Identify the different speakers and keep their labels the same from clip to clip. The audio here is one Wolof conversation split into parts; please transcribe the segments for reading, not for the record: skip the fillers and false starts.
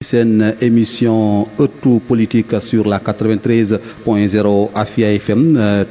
Speaker 1: seen émission ëttu politique sur la 93.0 Afia FM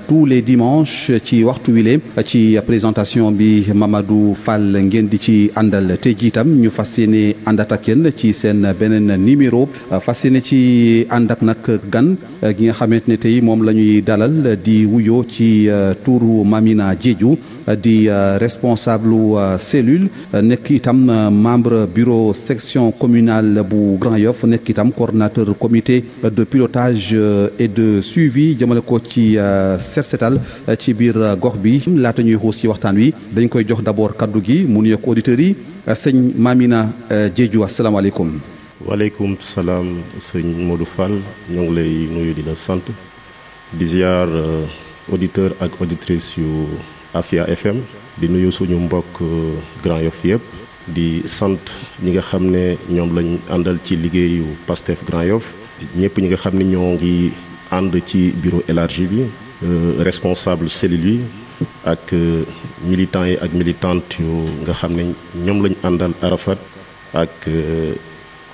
Speaker 1: tous les dimanches ci waxtu wile ci présentation bi Mamadou Fall ngeen di ci àndal te jiitam ñu fas yéene àndat ak yéen ci seen beneen numéro fas yéene ci ànd ak nag gan gi nga xamante ne tey moom la ñuy dalal di wuyoo ci tuuru Mamina Diédhiou di responsable cellule nekk itam membre bureau section communale bu Grand Yoff nekk itam coordonnateur comité de pilotage et de suivi jëmale ko ci set setal ci biir gox bi laata ñuy xuus ci waxtaan wi dañ koy jox d'abord kaddu gi mu nuyoog auditeurs yi sëñ Mamina Diédhiou asalaamaaleykum.
Speaker 2: waaleykum salaam sëñ Modou Fall ñoo ngi lay nuyu di la sant di ziar auditeur ak auditrice yu Afia FM di nuyu suñu mbokk Grand Yoff yëpp di sant ñi nga xam ne ñoom lañ àndal ci liggéeyu Pastef Grand Yoff ñëpp ñi nga xam ne ñoo ngi ànd ci bureau élargi bi responsable cellule yi ak militants yi ak militantes yu nga xam ne ñoom lañ àndal Arafat ak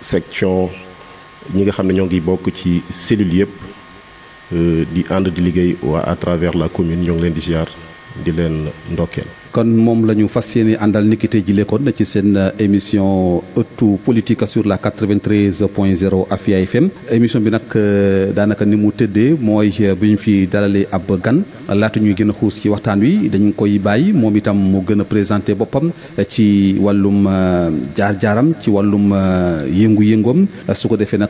Speaker 2: section ñi nga xam ne ñoo ngi bokk ci cellule yëpp di ànd di liggéey waa à travers la commune ñoo ngi leen di ziar di leen ndokkeel.
Speaker 1: kon moom la ñu fas yéene àndal niki tey jile kon ci seen émission ëttu politique sur la 93.0 Afia FM émission bi nag daanaka ni mu tëddee mooy bu ñu fi dalalee ab gan laata ñuy gën a xuus ci waxtaan wi dañ koy bàyyi moom itam mu gën a présenté boppam ci wàllum jaar-jaaram ci wàllum yëngu-yëngoom su ko defee nag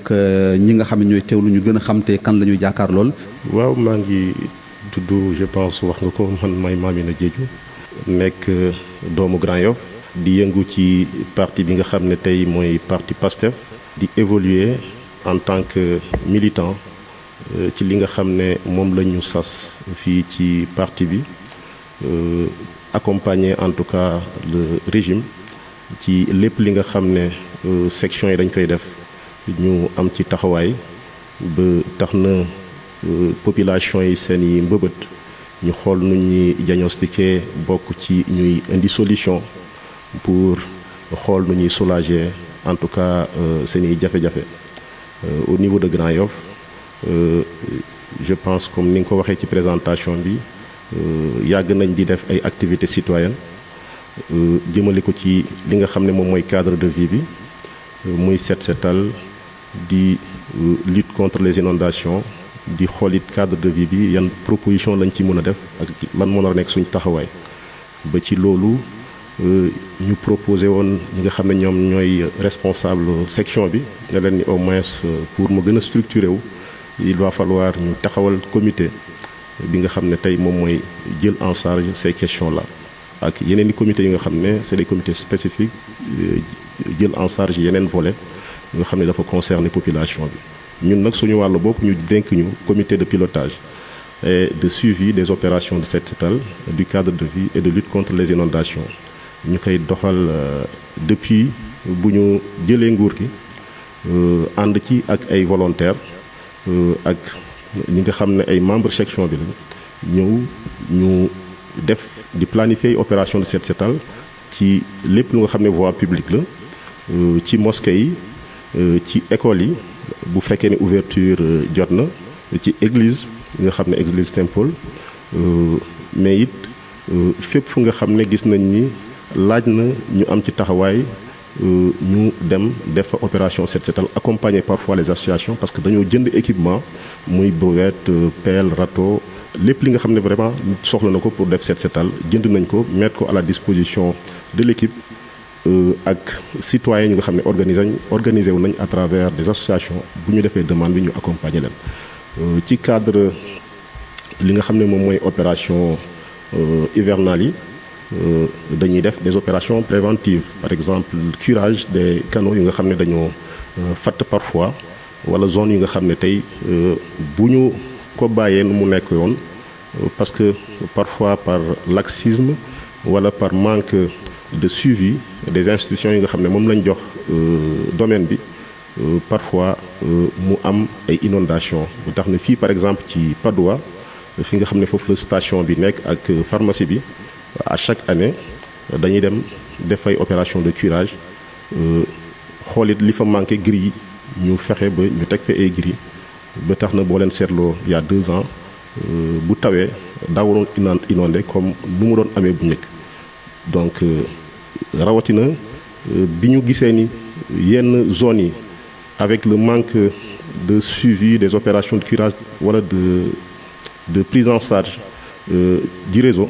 Speaker 1: ñi nga xam ne ñooy teewlu ñu gën a xam te kan la ñuy jaakaar lool.
Speaker 2: waaw maa ngi tudd je pense wax nga ko man may Mamina Diédhiou nekk doomu Grand Yoff di yëngu ci parti bi nga xam ne tey mooy parti Pastef di évoluer en tant que militant ci li nga xam ne moom la ñu sas fii ci parti bi accompagner en tout cas le régime ci lépp li nga xam ne section yi dañ koy def ñu am ci taxawaay ba tax na population yi seen i mbëbët ñu xool nu ñuy diagnostiquer bokk ci ñuy indi solution pour xool nu ñuy soulager en tout cas seen i jafe-jafe au niveau de Grand Yoff je pense comme ni nga ko waxee ci présentation bi yàgg nañ di def ay activités citoyennes jëmale ko ci li nga xam ne moom mooy cadre de vie bi muy set setal di lutte contre les inondations di xoolit cadre de vie bi yan proposition lañ ci mën a def ak lan moo nar a nekk suñ taxawaay ba ci loolu ñu proposé woon ñi nga xam ne ñoom ñooy responsable section bi ne leen ni au moins pour mu gën a structuré wu il va falloir ñu taxawal comité bi nga xam ne tey moom mooy jël en charge ces questions là ak yeneen i comités yi nga xam ne c'est des comités spécifiques jël en charge yeneen volets nga xam ne dafa concerner population bi ñun nag suñu wàllu bopp ñu dénk ñu comité de pilotage et de suivi des opérations de set setal du cadre de vie et de lutte contre les inondations ñu koy doxal depuis bu ñu jëlee nguur gi ànd ci ak ay volontaires ak ñi nga xam ne ay membres section bi la ñëw ñu def di planifier opération de set setal ci lépp lu nga xam ne voie publique la ci mosquée yi ci école yi bu fekkee ne ouverture jot na ci église nga xam ne église Saint-Paul mais it fépp fu nga xam ne gis nañ ni laaj na ñu am ci taxawaay ñu dem def fa opération set setal accompagner parfois les associations parce que dañoo jënd équipement muy brouette pelle râteau lépp li nga xam ne vraiment soxla na ko pour def set setal jënd nañ ko mettre ko à la disposition de l'équipe ak citoyens yi nga xam ne organisé wu nañ à travers des associations bu ñu defee demande bi ñu accompagner leen ci cadre li nga xam ne moom mooy opération hivernale yi dañuy def des opérations préventives par exemple curage des canaux yi nga xam ne dañoo fatt parfois wala zone yi nga xam ne tey bu ñu ko bàyyee nu mu nekk yoon parce que parfois par laxisme wala par manque de suivi des institutions yi nga xam ne moom lañ jox domaine bi parfois mu am ay inondations bu tax na fii par exemple ci Padoua fi nga xam ne foofu la station bi nekk ak pharmacie bi à chaque année dañuy dem def ay opération de curage xoolit li fa manqué gris ñu fexe ba ñu teg fa ay grilles ba tax na boo leen seetloo il y a 2 ans bu tawee daawuloon inondé comme nu mu doon amee bu njëkk donc rawatina bi ñu gisee ni yenn zones yi avec le manque de suivi des opérations de curage wala de prise en charge du réseau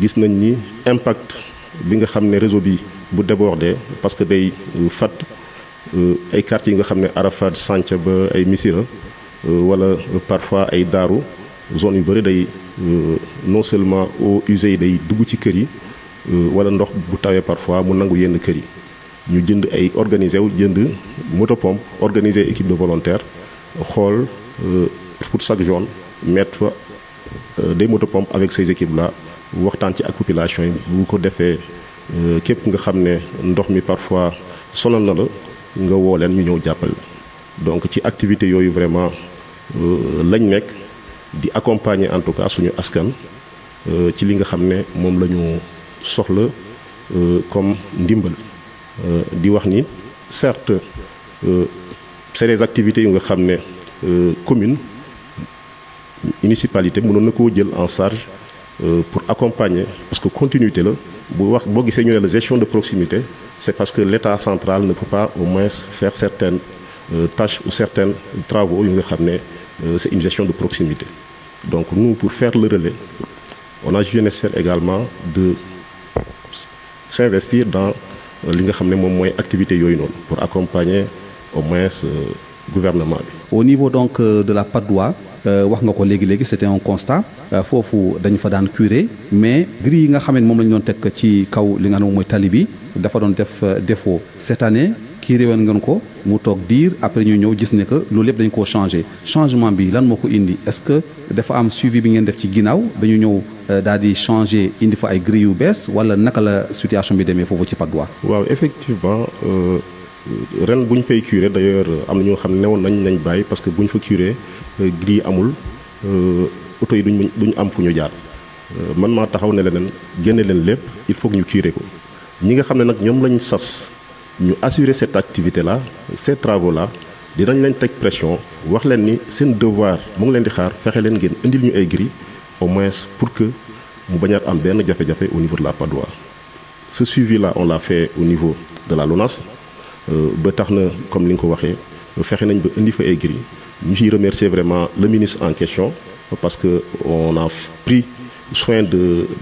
Speaker 2: gis nañ ni impact bi nga xam ne réseau bi bu débordé parce que day fat ay quartiers yi nga xam ne Arafat Santhiaba ba ay Missirah wala parfois ay Daaru zone yu bëri day non seulement eaux usées yi day dugg ci kër yi wala ndox bu tawee parfois mu nangu yenn kër yi ñu jënd ay organisé wu jënd motopompe organiser équipe de volontaires xool pour chaque zone mettre fa des motopompes avec ces équipes là waxtaan ci ak population yi bu ko defee képp nga xam ne ndox mi parfois sonal na la nga woo leen ñu ñëw jàppale donc ci activité yooyu vraiment lañ nekk di accompagner en tout cas suñu askan ci li nga xam ne moom la ñu soxla comme ndimbal di wax ni certes c'est des activités yu nga xam ne commune municipalité mënoon na koo jël en charge pour accompagner parce que continuité la bu wax boo gisee ñu ne la gestion de proximité c'est parce que l'État central ne peut pas au moins faire certaines tâches ou certains travaux yu nga xam ne c'est une gestion de proximité donc nous pour faire le relais on a jugé nécessaire également de s'investir dans li nga xam ne moom mooy activité yooyu noonu pour accompagner au moins gouvernement bi.
Speaker 1: Au niveau donc de la Patte d'Oie wax nga ko léegi c'était un constat foofu dañu fa daan curé mais grilles yi nga xam ne moom la ñu doon teg ci kaw li nga xam ne moom mooy tali bi dafa doon def défaut cette année kii réewen ngeen ko mu toog diir après ñu ñëw gis ne que loolu yëpp dañu koo changé changement bi lan moo ko indi est-ce que dafa am suivi bi ngeen def ci ginnaaw dañu ñëw daal di changé indi fa ay grilles yu bees wala naka la situation bi demee foofu ci Patte d'Oie.
Speaker 2: waaw effectivement ren bu ñu fay curé d'ailleurs am na ñoo xam ne newoon nañ bàyyi parce que bu ñu fa curé grille amul oto yi duñ am fu ñu jaar man maa taxaw ne leneen génne leen lépp il faut que ñu curé ko ñi nga xam ne nag ñoom lañ sas ñu assurer cette activité là ces travaux là dinañ leen teg pression wax leen ni seen devoir mu ngi leen di xaar fexe leen ngeen indil ñu ay grilles au moins pour que mu bañaat am benn jafe-jafe au niveau de la Patte d'Oie. Ce suivi là on l'a fait au niveau de la LONASE ba tax na comme ni nga ko waxee fexe nañ ba indi fa ay grilles ñu ciy remercier vraiment le ministre en question parce que on a pris soin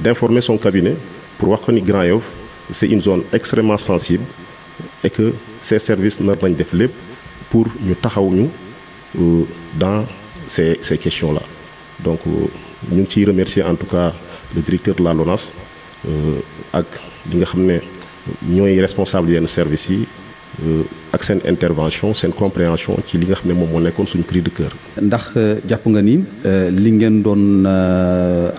Speaker 2: d'informer son cabinet pour wax ko ni Grand Yoff c'est une zone extrêmement sensible et que ces services nar nañ def lépp pour ñu taxaw ñu dans ces questions là donc ñu ngi ciy remercier en tout cas le directeur de la LONASE ak li nga xam ne ñooy responsable yenn services yi ak seen intervention seen compréhension ci li nga xam ne moom moo nekkoon suñu cri de cœur.
Speaker 1: ndax jàpp nga ni li ngeen doon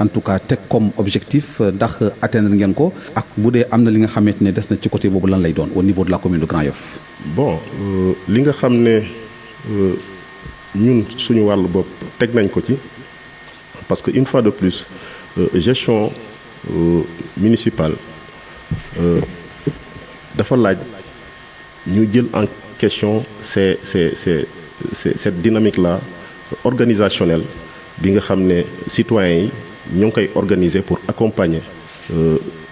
Speaker 1: en tout cas teg comme objectif ndax atteindre ngeen ko ak bu dee am na li nga xamante ne des na ci côté boobu lan lay doon au niveau de la commune de Grand Yoff.
Speaker 2: bon li nga xam ne ñun suñu wàllu bopp teg nañ ko ci parce que une fois de plus gestion municipale dafa laaj. ñu jël en question cette dynamique là organisationnelle bi nga xam ne citoyens yi ñoo ngi koy organiser pour accompagner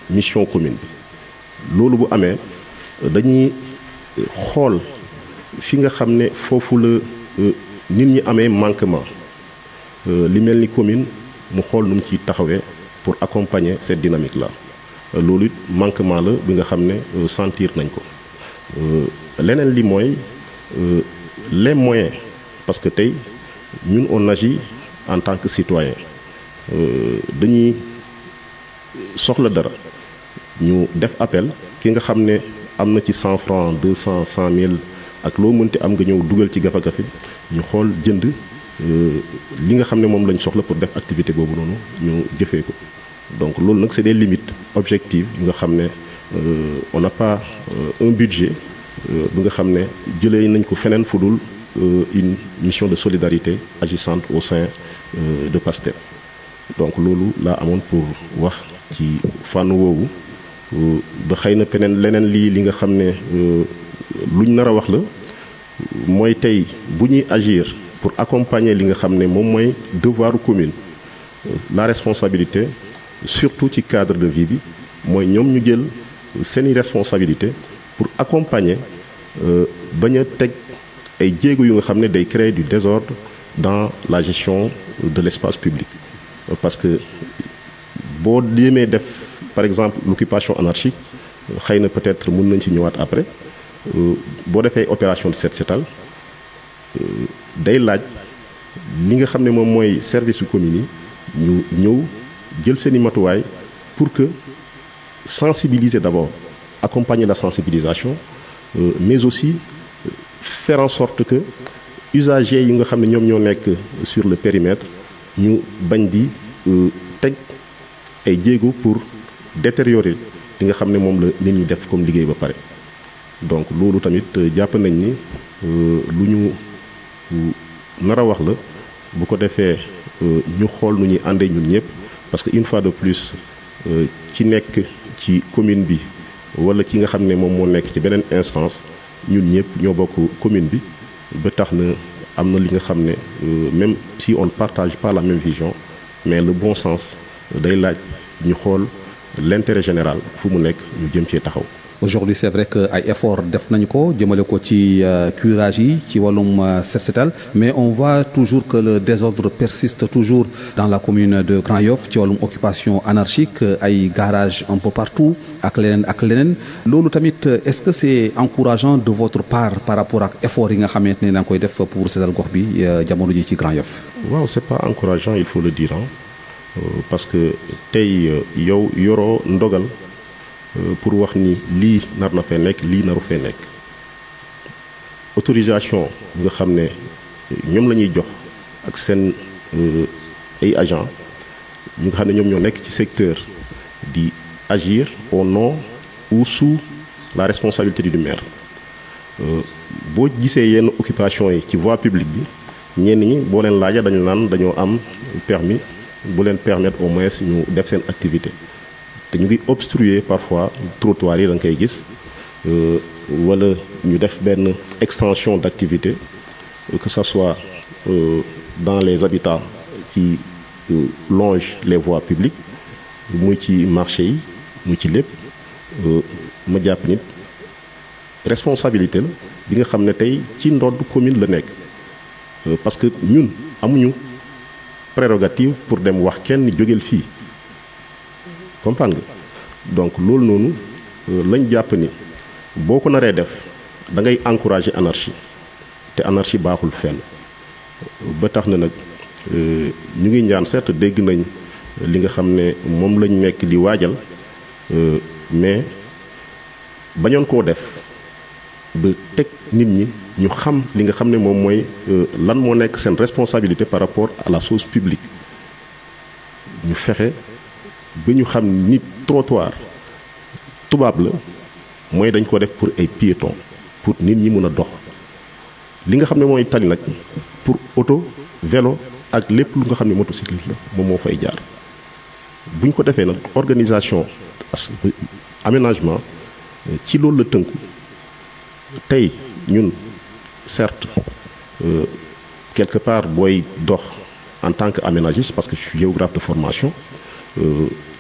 Speaker 2: mission commune bi loolu bu amee dañuy xool fi nga xam ne foofu la nit ñi amee manquement li mel ni commune mu xool nu mu ciy taxawee pour accompagner cette dynamique là loolu it manquement la bi nga xam ne sentir nañ ko. leneen li mooy les moyens parce que tey ñun on agit en tant que citoyen dañuy soxla dara ñu def appel ki nga xam ne am na ci 100 francs 200 100 000 ak loo mënti am nga ñëw dugal ci gafa-gafi ñu xool jënd li nga xam ne moom lañ soxla pour def activité boobu noonu ñu jëfee ko donc loolu nag c'est des limites objectives yu nga xam ne on n'a pas un budget bi nga xam ne jëlee nañ ko feneen fudul une mission de solidarité agissante au sein de PASTEF donc loolu laa amoon pour wax ci fànn woowu ba xëy na peneen leneen li nga xam ne luñ nar a wax la mooy tey bu ñuy agir pour accompagner li nga xam ne moom mooy devoiru commune la responsabilité surtout ci cadre de vie bi mooy ñoom ñu jël seeni responsabilité pour accompagner bañ a teg ay jéego yu nga xam ne day créer du désordre dans la gestion de l'espace public parce que boo demee def par exemple l'occupation anarchique xëy na peut-être mën nañ ci ñëwaat après boo defee opération de set setal day laaj li nga xam ne moom mooy service su commune yi ñu ñëw jël seeni matuwaay pour que sensibiliser d'abord accompagner la sensibilisation mais aussi faire en sorte que usagers yi nga xam ne ñoom ñoo nekk sur le périmètre ñu bañ di teg ay jéego pour détériorer li nga xam ne moom la nit ñi def comme liggéey ba pare donc loolu tamit jàpp nañ ni lu ñu nar a wax la bu ko defee ñu xool nu ñuy àndee ñun ñëpp parce que une fois de plus ci nekk ci commune bi wala ci nga xam ne moom moo nekk ci beneen instance ñun ñëpp ñoo bokk commune bi ba tax na am na li nga xam ne même si on ne partage pas la même vision mais le bon sens day laaj ñu xool l'intérêt général fu mu nekk ñu jëm cee taxaw.
Speaker 1: Aujourd'hui c'est vrai que ay effort def nañu ko jëmale ko ci curage yi ci wàllum set setal mais on voit toujours que le désordre persiste toujours dans la commune de Grand Yoff ci wàllum occupation anarchique ay garage un peu partout ak leneen loolu tamit est-ce que c'est encourageant de votre part par rapport ak effort yi nga xamante ne da nga koy def pour setal gox bi jamono ji ci Grand Yoff.
Speaker 2: waaw c'est pas encourageant il faut le dire parce que tey yow yoroo ndogal. Pour wax ni lii nar na fee nekk lii naru fee nekk autorisation bi nga xam ne ñoom la ñuy jox ak seen ay agents ñu nga xam ne ñoom ñoo nekk ci secteur di agir au nom ou sous la responsabilité du maire boo gisee yenn occupation yi ci voie publique bi ñenn ñi boo leen laajee dañu naan dañoo am permis bu leen permettre au moins ñu def seen activité te ñu ngi obstruer parfois trottoirs yi da nga koy gis wala ñu def benn extension d'activité que ça soit dans les habitats qui longent les voies publiques muy ci marché yi muy ci lépp ma jàpp nit responsabilité la bi nga xam ne tey ci ndodd commune la nekk parce que ñun amuñu prérogative pour dem wax kenn jógeel fii comprendre nga donc loolu noonu lañ jàpp ni boo ko naree def da ngay encourager anarchie te anarchie baaxul fenn ba tax na nag ñu ngi ñaan certes dégg nañ li nga xam ne moom lañ nekk di waajal mais bañoon koo def ba teg nit ñi ñu xam li nga xam ne moom mooy lan moo nekk seen responsabilité par rapport à la chose publique ñu fexe ba ñu xam nit trottoir tubaab la mooy dañ ko def pour ay piétons pour nit ñi mën a dox li nga xam ne mooy tali nag pour auto vélo ak lépp lu nga xam ne motocycliste la moom moo fay jaar bu ñu ko defee nag organisation aménagement ci loolu la tënku tey ñun certes quelque part booy dox en tant qu'aménagiste parce que je suis géographe de formation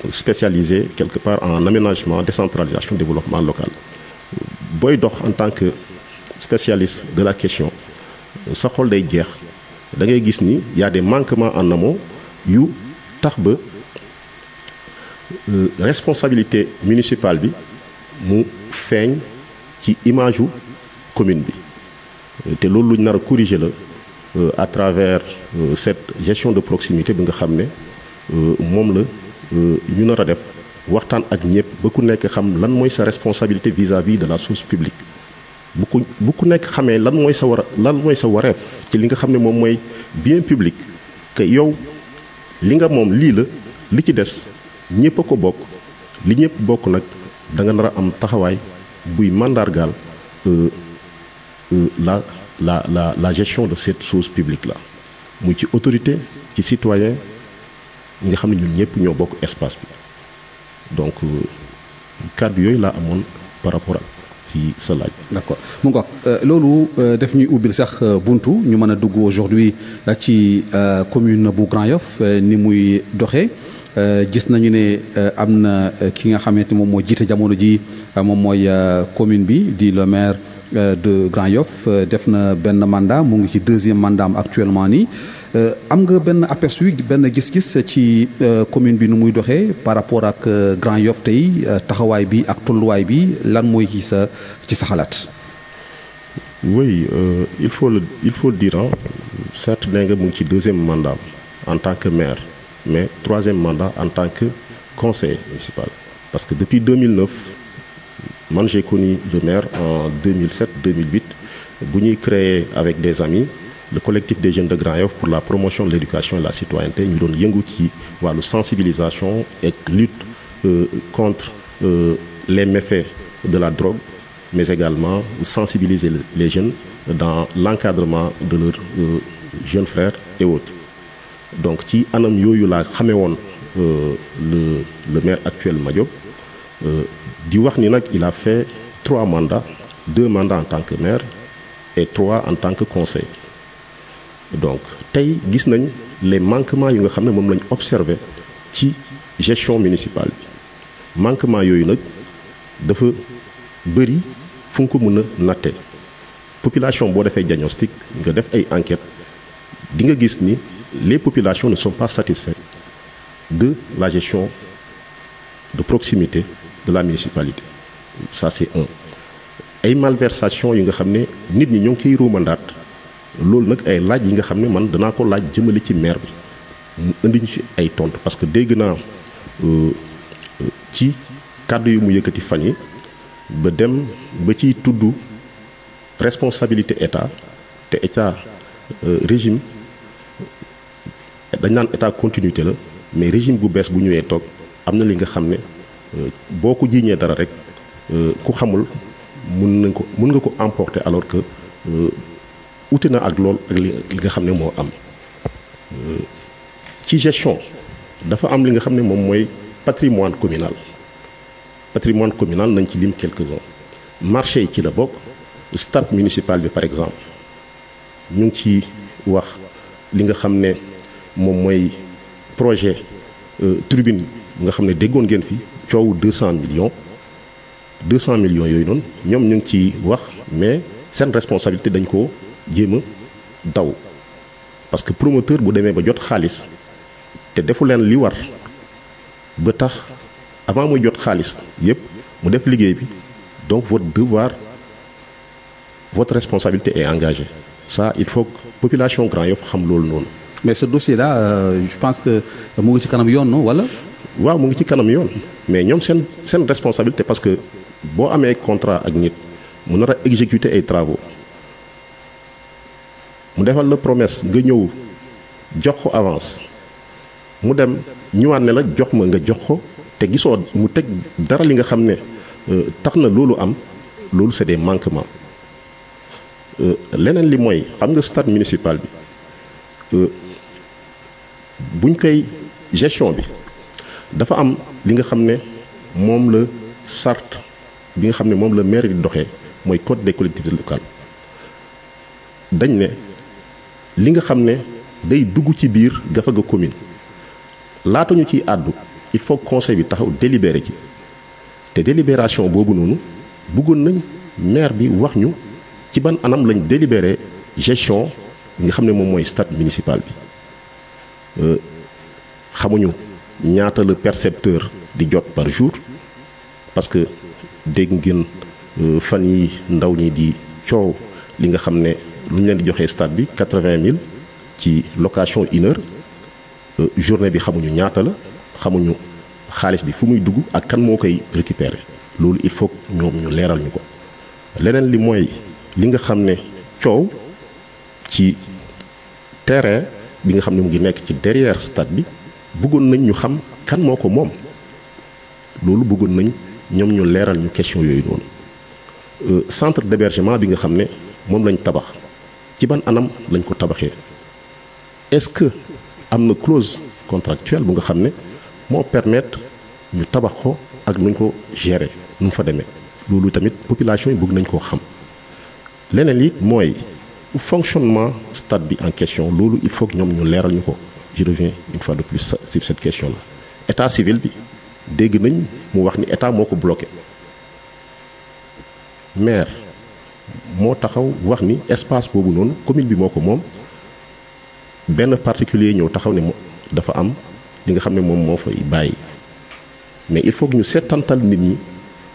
Speaker 2: spécialisé quelque part en aménagement décentralisation développement local booy dox en tant que spécialiste de la question sa xol day jeex da ngay gis ni y a des manquements en amont yu tax ba responsabilité municipale bi mu feeñ ci image u commune bi te loolu lu ñu nar a corriger la à travers cette gestion de proximité bi nga xam ne moom la ñu nar a def waxtaan ak ñëpp ba ku nekk xam lan mooy sa responsabilité vis-à-vis de la chose publique bu ku nekk xamee lan mooy sa wareef ci li nga xam ne moom mooy bien public que yow li nga moom lii la li ci des ñëpp a ko bokk li ñëpp bokk nag da nga nar a am taxawaay buy mandargaal la gestion de cette chose publique là muy ci autorité ci citoyen ñi nga xam ne ñun ñëpp ñoo bokk espace bi donc kàddu yooyu laa amoon par rapport ak si sa laaj.
Speaker 1: d'accord mu ngoog loolu def ñuy ubbil sax buntu ñu mën a dugg aujourd'hui ci commune bu Grand Yoff ni muy doxee gis nañu ne am na ki nga xamante moom moo jiite jamono ji moom mooy commune bi di le maire de Grand Yoff def na benn mandat mu ngi ci deuxième mandat am actuellement nii am nga benn aperçu benn gis-gis ci commune bi nu muy doxee par rapport ak Grand Yoff tey taxawaay bi ak tolluwaay bi lan mooy ci sa xalaat.
Speaker 2: oui il faut le dire certes nee nga mu ngi ci deuxième mandat en tant que maire mais troisième mandat en tant que conseiller municipal parce que depuis 2009 man j'ai connu le maire en 2007-2008 bu ñuy créé avec des amis le collectif des jeunes de Grand Yoff pour la promotion de l'éducation et la citoyenneté ñu doon yëngu ci wàllu sensibilisation et lutte contre les méfaits de la drogue mais également sensibiliser les jeunes dans l'encadrement de leurs jeunes frères et autres donc ci anam yooyu laa xamee woon le maire actuel Madiop di wax ni nag il a fait 3 mandats 2 mandats en tant que maire et 3 en tant que conseil donc tey gis nañ les manquements yu nga xam ne moom lañ observé ci gestion municipale bi manquements yooyu nag dafa bëri fu nga ko mën a natte population boo defee diagnostic nga def ay enquêtes di nga gis ni les populations ne sont pas satisfaites de la gestion de proximité de la municipalité ça c'est un ay malversations yi nga xam ne nit ñi ñoo ngi koy ruumandaat loolu nag ay laaj yi nga xam ne man danaa ko laaj jëmale ci maire bi mu indi ñu ci ay tontu parce que dégg naa ci kàddu yu mu yëkkati fan yi ba dem ba ciy tudd responsabilité état te état régime dañ naan état continuité la mais régime bu bees bu ñëwee toog am na li nga xam ne boo ko jiiñee dara rek ku xamul mun nga ko emporter alors que ute na ak lool ak li nga xam ne moo am ci gestion dafa am li nga xam ne moom mooy patrimoine communal nañ ci lim quelques-uns marché yi ci la bokk stade municipal bi par exemple ñu ngi ci wax li nga xam ne moom mooy projet tribune nga xam ne déggoon ngeen fi coowu 200 millions yooyu noonu ñoom ñu ngi ci wax mais seen responsabilité dañ ko jéem a daw parce que promoteur bu demee ba jot xaalis te defu leen li war ba tax avant muy jot xaalis yépp mu def liggéey bi donc votre devoir votre responsabilité est engagée ça il faut que population Grand Yoff xam loolu noonu.
Speaker 1: mais ce dossier là je pense que mu ngi ci kanam yoon no wala.
Speaker 2: waaw mu ngi ci kanam yoon mais ñoom seen responsabilité parce que boo amee contrat ak nit mu nar a exécuter ay travaux mu defal la promesse nga ñëw jox ko avance mu dem ñëwaat ne la jox ma nga jox ko te gisoo mu teg dara li nga xam ne tax na loolu am loolu c'est des manquements leneen li mooy xam nga stade municipal bi buñ koy gestion bi dafa am li nga xam ne moom la charte bi nga xam ne moom la maire di doxee mooy code des collectivités locales dañ ne li nga xam ne day dugg ci biir gafaga commune laata ñu ciy àddu il faut conseil bi taxaw délibéré ci te délibération boobu noonu bëggoon nañ maire bi wax ñu ci ban anam lañ délibéré gestion nga xam ne moom mooy stade municipal bi xamuñu ñaata la percepteur di jot par jour parce que dégg ngeen fan yi ndaw ñi di coow li nga xam ne lu ñu leen di joxee stade bi 80 000 ci location 1 heure journée bi xamuñu ñaata la xamuñu xaalis bi fu muy dugg ak kan moo koy récupérer loolu il faut ñoom ñu leeral ñu ko leneen li mooy li nga xam ne coow ci terrain bi nga xam ne mu ngi nekk ci derrière stade bi bëggoon nañ ñu xam kan moo ko moom loolu bëggoon nañ ñoom ñu leeral ñu question yooyu noonu centre d'hébergement bi nga xam ne moom lañ tabax ci ban anam lañ ko tabaxee est-ce que am na clause contractuelle bu nga xam ne moo permettre ñu tabax ko ak nuñ ko gérer nu mu fa demee loolu tamit population yi bëgg nañ koo xam. leneen it mooy fonctionnement stade bi en question loolu il faut que ñoom ñu leeral ñu ko. je reviens une fois de plus sur cette question là état civil bi dégg nañ mu wax ni état moo ko bloqué maire moo taxaw wax ni espace boobu noonu commune bi moo ko moom benn particulier ñëw taxaw ne dafa am li nga xam ne moom moo fay bàyyi mais il faut que ñu seetantal nit ñi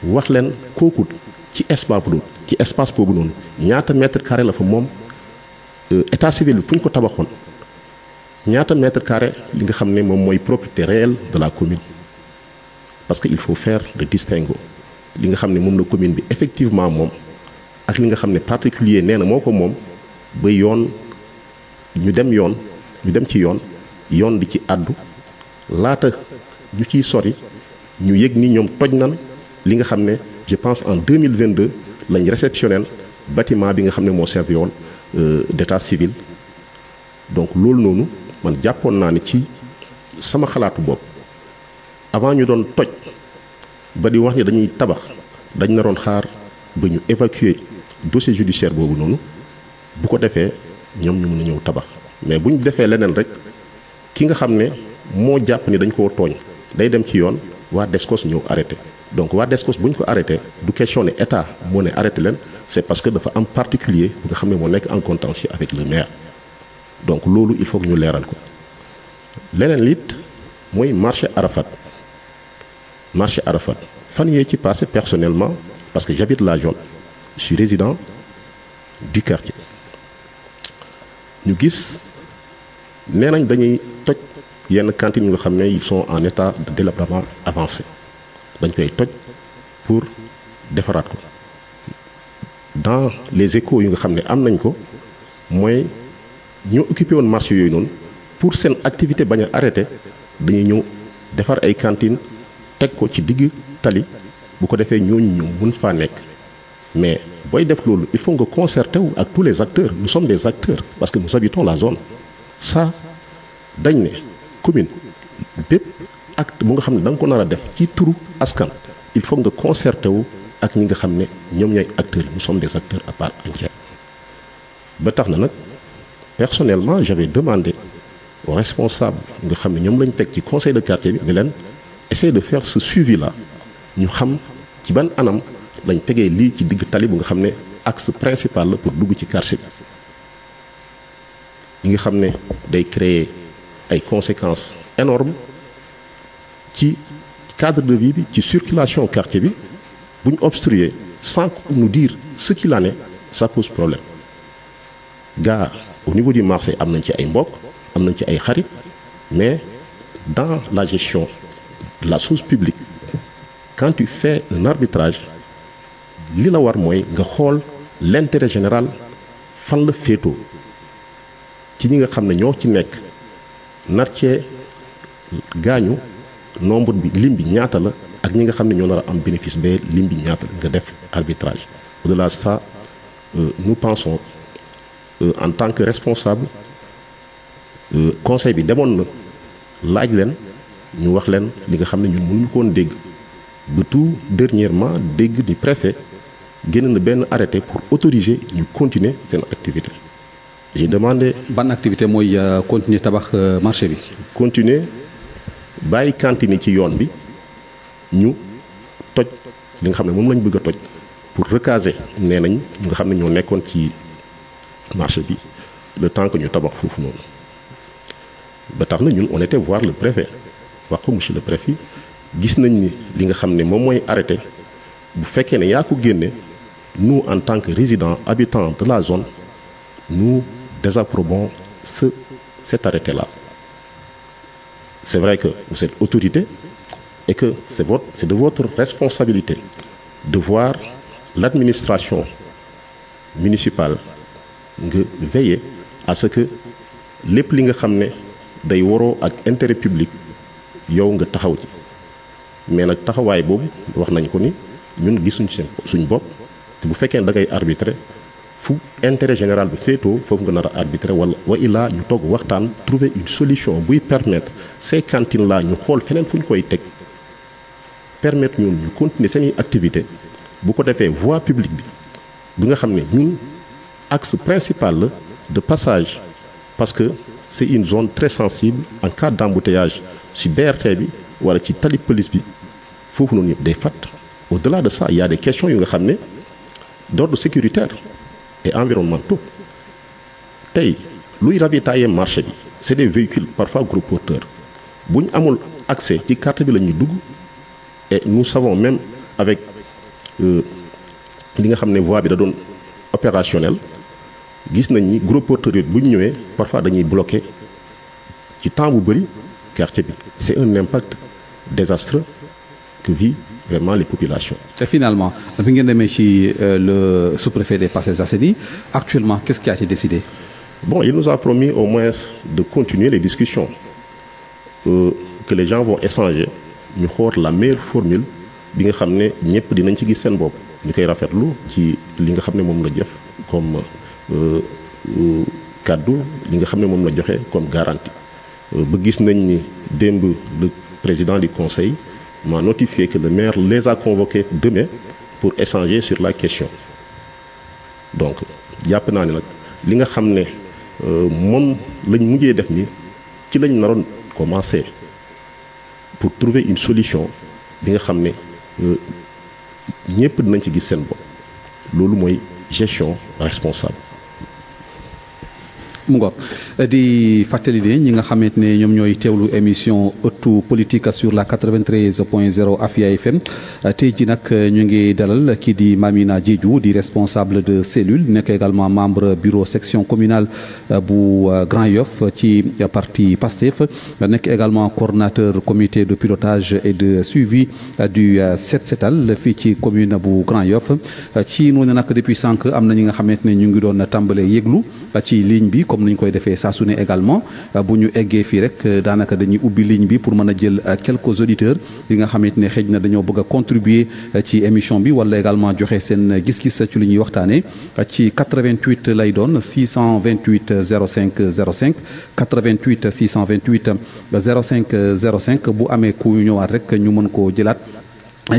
Speaker 2: wax leen kooku ci espace boobu noonu ñaata mètre carré la fa moom état civil bi fu ñu ko tabaxoon ñaata mètre carré li nga xam ne moom mooy propriété réelle de la commune parce que il faut faire le distinguo li nga xam ne moom la commune bi effectivement moom ak li nga xam ne particulier nee na moo ko moom ba yoon ñu dem ci yoon di ci àddu laata ñu ciy sori ñu yëg ni ñoom toj nan li nga xam ne je pense en 2022 lañ réceptionnel bâtiment bi nga xam ne moo servi woon d'état civil donc loolu noonu man jàppoon naa ne ci sama xalaatu bopp avant ñu doon toj ba di wax ni dañuy tabax dañ naroon xaar ba ñu évacuer dossier judiciaire boobu noonu bu ko defee ñoom ñu mën a ñëw tabax mais bu ñu defee leneen rek ki nga xam ne moo jàpp ni dañ koo tooñ day dem ci yoon waa DSCOS ñëw arrêté donc waa DSCOS bu ñu ko arrêté du question ne état moo ne arrêté leen c'est parce que dafa am particulier bu nga xam ne moo nekk en contentieux avec le maire donc loolu il faut que ñu leeral ko leneen lit mooy marché Arafat fan yee ci passé personnellement parce que j'habite la zone je suis résident du quartier ñu gis nee nañ dañuy toj yenn cantines yu nga xam ne ils sont en état de délabrement avancé dañ koy toj pour defaraat ko dans les échos yu nga xam ne am nañ ko mooy ñoo occupé woon marché yooyu noonu pour seen activité bañ a arrêté dañuy ñëw defar ay cantines teg ko ci digg tali bu ko defee ñooñu ñu mun faa nekk mais booy def loolu il faut nga concerter wu ak tous les acteurs nous sommes des acteurs parce que nous habitons la zone ça dañ ne commune bépp acte bu nga xam ne da nga ko nar a def ci turu askan il faut nga concerter wu ak ñi nga xam ne ñoom ñooy acteurs nous sommes des acteurs à part entière ba tax na nag personnellement j'avais demandé aux responsables nga xam ne ñoom lañ teg ci conseil de quartier bi ne leen essayer de faire ce suivi là ñu xam ci ban anam lañ tegee lii ci digg tali bu nga xam ne axe principal la pour dugg ci quartier bi li nga xam ne day créer ay conséquences énormes ci cadre de vie bi ci circulation quartier bi bu ñu obstruer sans nous dire ce qu'il en est ça pose problème gars au niveau du marché am nañ ci ay mbokk am nañ ci ay xarit mais dans la gestion de la chose publique quand tu fais un arbitrage li la war mooy nga xool l'intérêt général fan la féetoo ci ñi nga xam ne ñoo ci nekk nar cee gaañu nombre bi lim bi ñaata la ak ñi nga xam ne ñoo nar a am bénéfice ba lim bi ñaata la nga def arbitrage au-delà de ça nous pensons en tant que responsable conseil bi demoon na laaj leen ñu wax leen li nga xam ne ñun mënuñu koon dégg ba tout dernièrement dégg ni préfet génn na benn arrêté pour autoriser ñu continuer seen activité j'ai demandé.
Speaker 1: ban activité mooy continuer tabax marché bi.
Speaker 2: continuer bàyyi cantine ci yoon bi ñu toj li nga xam ne moom lañ bëgg a toj pour recaser nee nañ ñi nga xam ne ñoo nekkoon ci marché bi le temps que ñu tabax foofu noonu ba tax na ñun on était voir le préfet wax ko monsieur le préfet gis nañ ni li nga xam ne moom mooy arrêté bu fekkee ne yaa ko génne nous en tant que résidents habitants de la zone nous désapprouvons cet arrêté là c'est vrai que vous êtes autorité et que c'est de votre responsabilité de voir l'administration municipale nga veiller à ce que lépp li nga xam ne day waroo ak intérêt public yow nga taxaw ci mais nag taxawaay boobu wax nañ ko ni ñun gisuñ suñ bopp te bu fekkee ne da ngay arbitrer fu intérêt général bi féetoo foofu nga nar a arbitrer wala wa illaa ñu toog waxtaan trouver une solution buy permettre ces cantines là ñu xool feneen fu ñu koy teg permettre ñun ñu continuer seeni activité bu ko defee voie publique bi nga xam ne ñun axe principal la de passage parce que c'est une zone très sensible en cas d'embouteillage ci BRT bi wala ci tali police bi foofu noonu yëpp day fat. Au-delà de ça il y a des questions yu nga xam ne d'ordre sécuritaire et environnementaux tey luy ravitailler marché bi c'est des véhicules parfois gros porteurs bu ñu amul accès ci carte bi la ñuy dugg et nous savons même avec li nga xam ne voie bi da doon opérationnel gis nañ ni gros porteurs yi bu ñu ñëwee parfois dañuy bloquer ci temps bu bëri quartier bi c'est un impact désastreux que vivent vraiment les populations. Et
Speaker 1: finalement bi ngeen demee ci le sous-préfet des Parcelles Assainies actuellement qu'est-ce qui a été décidé?
Speaker 2: Bon, il nous a promis au moins de continuer les discussions que les gens vont échanger ñu xool la meilleure formule bi nga xam ne ñëpp dinañ ci gis seen bopp ñu koy rafetlu ci li nga xam ne moom la jëf comme kaddu li nga xam ne moom la joxe comme garantie ba gis nañ ni démb le président du conseil m'a notifié que le maire les a convoqués demain pour échanger sur la question donc jàpp naa ne nag li nga xam ne moom lañ mujjee def ni ci lañ naroon commencer pour trouver une solution bi nga xam ne ñëpp dinañ ci gis seen bopp loolu mooy gestion responsable.
Speaker 1: mu ngoog di fàttali ne ñi nga xamante ne ñoom ñooy teewlu émission ëttu politique sur la 93.0 Afia FM tey ji nag ñu ngi dalal kii di Mamina Diédhiou di responsable de cellule nekk également membre bureau section communale bu Grand Yoff ci parti PASTEF nekk également coordonnateur comité de pilotage et de suivi du Set Setal fii ci commune bu Grand Yoff ci noonu nag depuis sànq am na ñi nga xamante ne ñu ngi doon tàmbalee yëglu ci ligne bi comme ni ñu koy defee saa su ne également bu ñu eggee fii rek daanaka dañuy ubbi ligne bi pour mën a jël quelques auditeurs yi nga xamante ne xëj na dañoo bëgg a contribuer ci émission bi wala également joxe seen gis-gis ci li ñuy waxtaanee ci 88 lay doon 628 05 05 88 628 05 05 bu amee ku ñëwaat rek ñu mën koo jëlaat.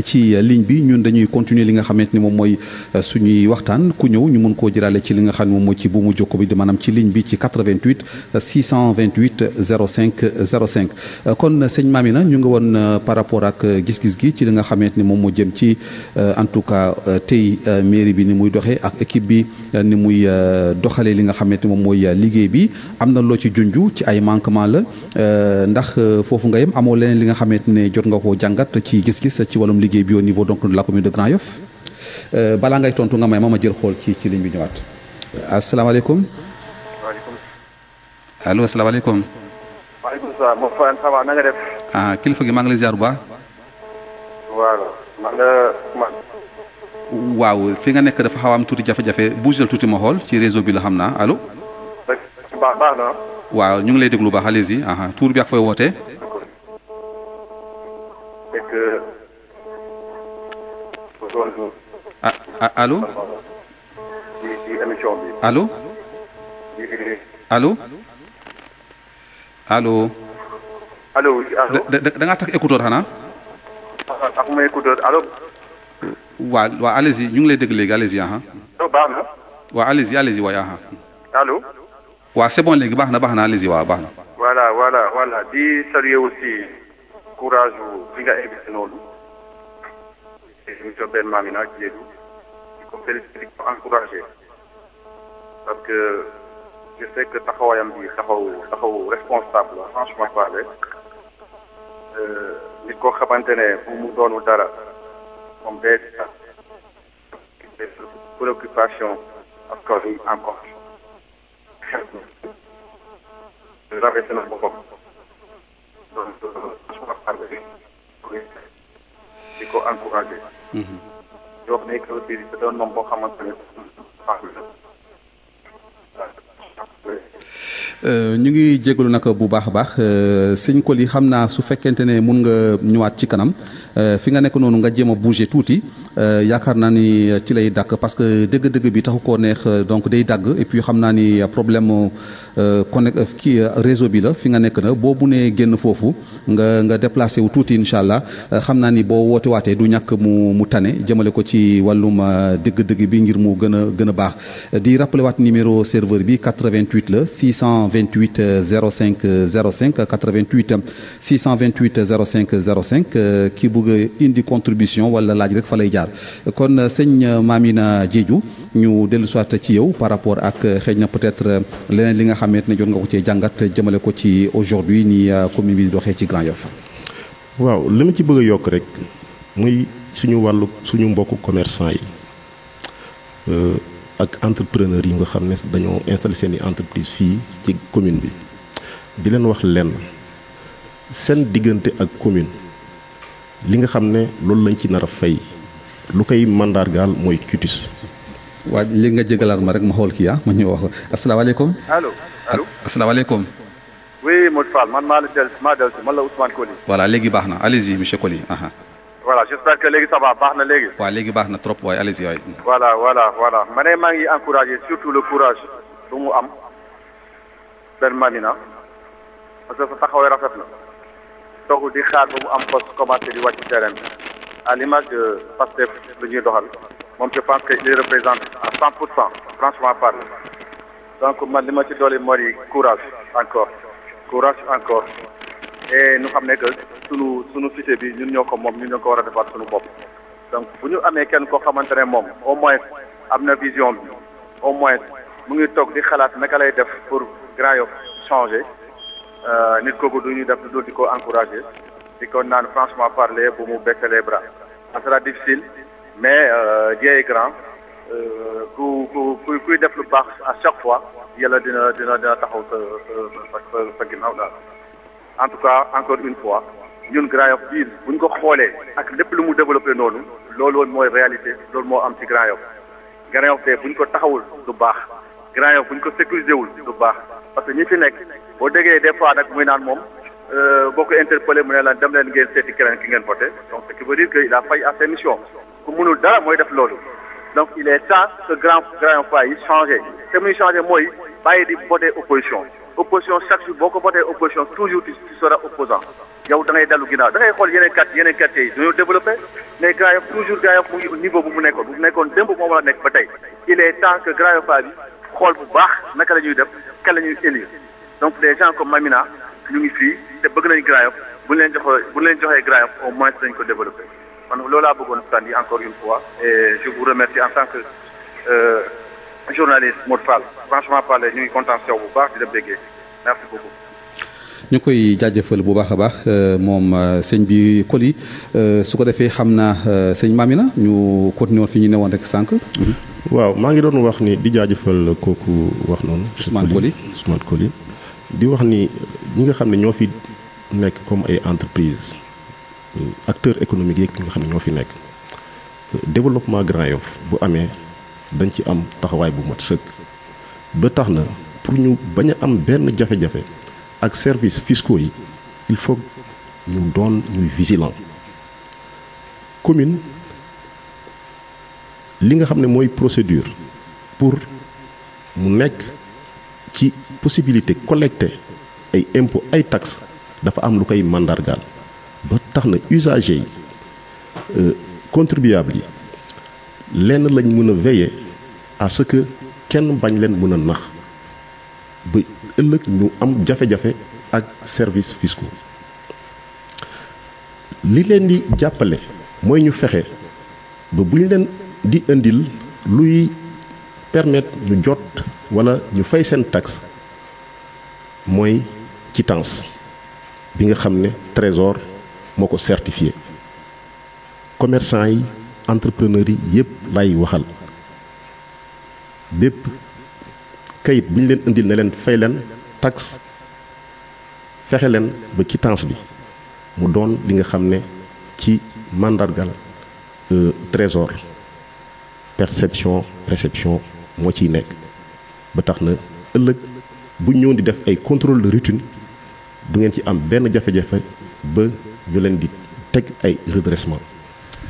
Speaker 1: ci ligne bi ñun dañuy continuer li nga xamante ni moom mooy suñuy waxtaan ku ñëw ñu mën koo jëlaale ci li nga xam ne moom mooy ci buumu jokko bi di maanaam ci ligne bi ci 88 628 05 05 kon sëñ Mamina ñu ngi woon par rapport ak gis-gis gi ci li nga xamante ni moom moo jëm ci en tout cas tey mairie bi ni muy doxee ak équipe bi ni muy doxalee li nga xamante ni moom mooy liggéey bi am na loo ci junju ci ay manquement la ndax foofu nga yem amoo leneen li nga xamante ne jot nga koo jàngat ci gis-gis ci wàllum liggéey bi au niveau donc de la commune de Grand Yoff balaa ngay tontu nga may ma jël xool ci ligne bi ñëwaat asalaamaaleykum.
Speaker 3: waaleykum.
Speaker 1: allo asalaamaaleykum.
Speaker 3: waaleykum salaam. Mor Fane ça va na nga def.
Speaker 1: ah kilifa gi maa ngi lay ziar bu baax. waaw fi nga nekk dafa xaw a am tuuti jafe-jafe bougel tuuti ma xool ci réseau bi la xam naa allo.
Speaker 3: baax na.
Speaker 1: waaw ñu ngi lay déglu baax allez-y tuur bi ak fooy wootee. allo.
Speaker 3: ci émission bi.
Speaker 1: allo. allo. allo.
Speaker 3: allo.
Speaker 1: da ngaa takk écouteur xanaa.
Speaker 3: ak ma écouteur allo.
Speaker 1: waaw allez-y ñu ngi lay dégg léegi allez-y
Speaker 3: baax na.
Speaker 1: waaw allez-y waay
Speaker 3: allo.
Speaker 1: waaw c'est bon léegi baax na allez-y waaw baax na.
Speaker 3: voilà di saluer aussi courage bi nga invité noonu. émission benn Mamina Diédhiou di ko féliciter di ko encourager parce que je sais que taxawaayam bi taxaw responsable la franchement parler nit koo xamante ne bu mu doonul dara moom day préoccupation askan wi encore rawatina na boppam donc franchement parler di ko encourager. di wax ne que aussi c'est un homme boo xamante ne
Speaker 1: ñu ngi jégalu nag bu baax a baax sëñ Coly xam naa su fekkente ne mun nga ñëwaat ci kanam fi nga nekk noonu nga jéem a bouger tuuti yaakaar naa ni ci lay dàkk parce que dëgg-dëgg bi taxu koo neex donc day dagg et puis xam naa ni problème connect kii réseau bi la fi nga nekk na boo munee génn foofu nga déplacé wu tuuti incha allah xam naa ni boo woote waatee du ñàkk mu tane jëmale ko ci wàllum dëgg-dëgg bi ngir mu gën a baax di rappelé waat numéro serveur bi 88 la 628 05 05 88 628 05 05 ki bëgg a indi contribution wala laaj rek fa lay jaar kon sëñ Mamina Diédhiou ñu dellu soit ci yow par rapport ak xëy na peut-être leneen li nga xamante ne jot nga ko cee jàngat jëmale ko ci aujourd'hui ni commune bi doxee ci Grand Yoff.
Speaker 2: waaw li ma ci bëgg a yokk rek muy suñu mbokku commerçant yi ak entrepreneurs yi nga xam ne dañoo installé seeni entreprise fii ci commune bi di leen wax lenn seen diggante ak commune li nga xam ne loolu lañ ci nar a fay lu koy mandargaal mooy cutis.
Speaker 1: waa li nga jégalaat ma rek ma xool kii ma ñëw wax ko asalaamaaleykum.
Speaker 3: allo.
Speaker 1: asalaamaaleykum.
Speaker 3: oui Modou Fall man maa dellu si man la Ousmane Coly.
Speaker 1: voilà léegi baax na allez-y monsieur Coly.
Speaker 3: voilà j'espère que léegi ça va baax na léegi.
Speaker 1: waaw léegi baax na trop waaye allez-y waay.
Speaker 3: voilà ma ne maa ngi encouragé surtout le courage bu mu am benn Mamina parce que sa taxawee rafet na toogul di xaar ba mu am poste commencé di wàcc terrain bi à l'image de Pastef lu ñuy doxal moom je pense que il représente à 100% franchement parler donc man li ma ci doole mooy courage encore et ñu xam ne que sunu cité bi ñun ñoo ko moom ñun ñoo ko war a defaat sunu bopp donc bu ñu amee kenn koo xamante ne moom au moins am na vision bi au moins mu ngi toog di xalaat naka lay def pour Grand Yoff changer nit kooku du ñu def lu dul di ko encourager di ko naan franchement parler bu mu baisser les bras ça sera difficile mais Dieu est grand kuy def lu baax à chaque fois yàlla dina taxaw sa ginnaaw daal. en tout cas encore une fois ñun Grand Yoff bii bu ñu ko xoolee ak lépp lu mu développé noonu loolu mooy réalité loolu moo am ci Grand Yoff Grand Yoff de bu ñu ko taxawul du baax Grand Yoff bu ñu ko sécurisé wul du baax parce que ñi fi nekk boo déggee des fois nag muy naan moom boo ko interpellé mu ne la dem leen ngeen seeti keneen ki ngeen voté donc ce qui veut dire que il a failli à ses missions ku mënul dara mooy def loolu donc il est temps que Grand Yoff yi changé te muy changé mooy bàyyi di voté opposition chaque jour boo ko voté opposition toujours tu seras opposant yow da ngay dellu ginnaaw da ngay xool yeneen quartier yi dañoo développé mais Grand Yoff toujours Grand Yoff mu ngi niveau bu mu nekkoon démb moom la nekk ba tey il est temps que Grand Yoff bi xool bu baax naka la ñuy def kan la ñuy élire donc des gens comme Mamina ñu ngi fii te bëgg nañu Grand Yoff bu ñu leen joxee Grand Yoff au moins dañ ko développé man loolu laa bëggoon sànni encore une fois et je vous remercie en tant que journaliste Modou Fall franchement parler ñu ngi content bu baax di la béggee merci beaucoup.
Speaker 1: ñu koy jaajëfal bu baax a baax moom sëñ bi Coly su ko defee xam naa sëñ Mamina ñu continuer fi ñu newoon rek sànq.
Speaker 2: waaw maa ngi doon wax ni di jaajëfal kooku wax noonu.
Speaker 1: Ousmane
Speaker 2: Coly di wax ni ñi nga xam ne ñoo fi nekk comme ay entreprise acteurs économiques yeeg ñi nga xam ne ñoo fi nekk développement Grand Yoff bu amee dañ ci am taxawaay bu mat sëkk ba tax na pour ñu bañ a am benn jafe-jafe ak services fiscaux yi il faut ñu doon ñuy vigilant commune li nga xam ne mooy procédure pour mu nekk ci possibilité collecter ay impôts ay taxes dafa am lu koy mandargaal ba tax na usagers yi contribuables yi lenn lañ mën a veiller à ce que kenn bañ leen mën a nax ba ëllëg ñu am jafe-jafe ak services fiscaux li leen di jàppale mooy ñu fexe ba bu ñu leen di indil luy permettre ñu jot wala ñu fay seen taxe mooy quittance bi nga xam ne trésor moo ko certifié commerçant yi entrepreneurs yi yépp lay waxal bépp kayit bu ñu leen indil ne leen fay leen taxe fexe leen ba quittance bi mu doon li nga xam ne ci mandargal trésor perception réception moo ciy nekk ba tax na ëllëg bu ñëw di def ay contrôle de routine du ngeen ci am benn jafe-jafe ba ñu leen di teg ay redressement.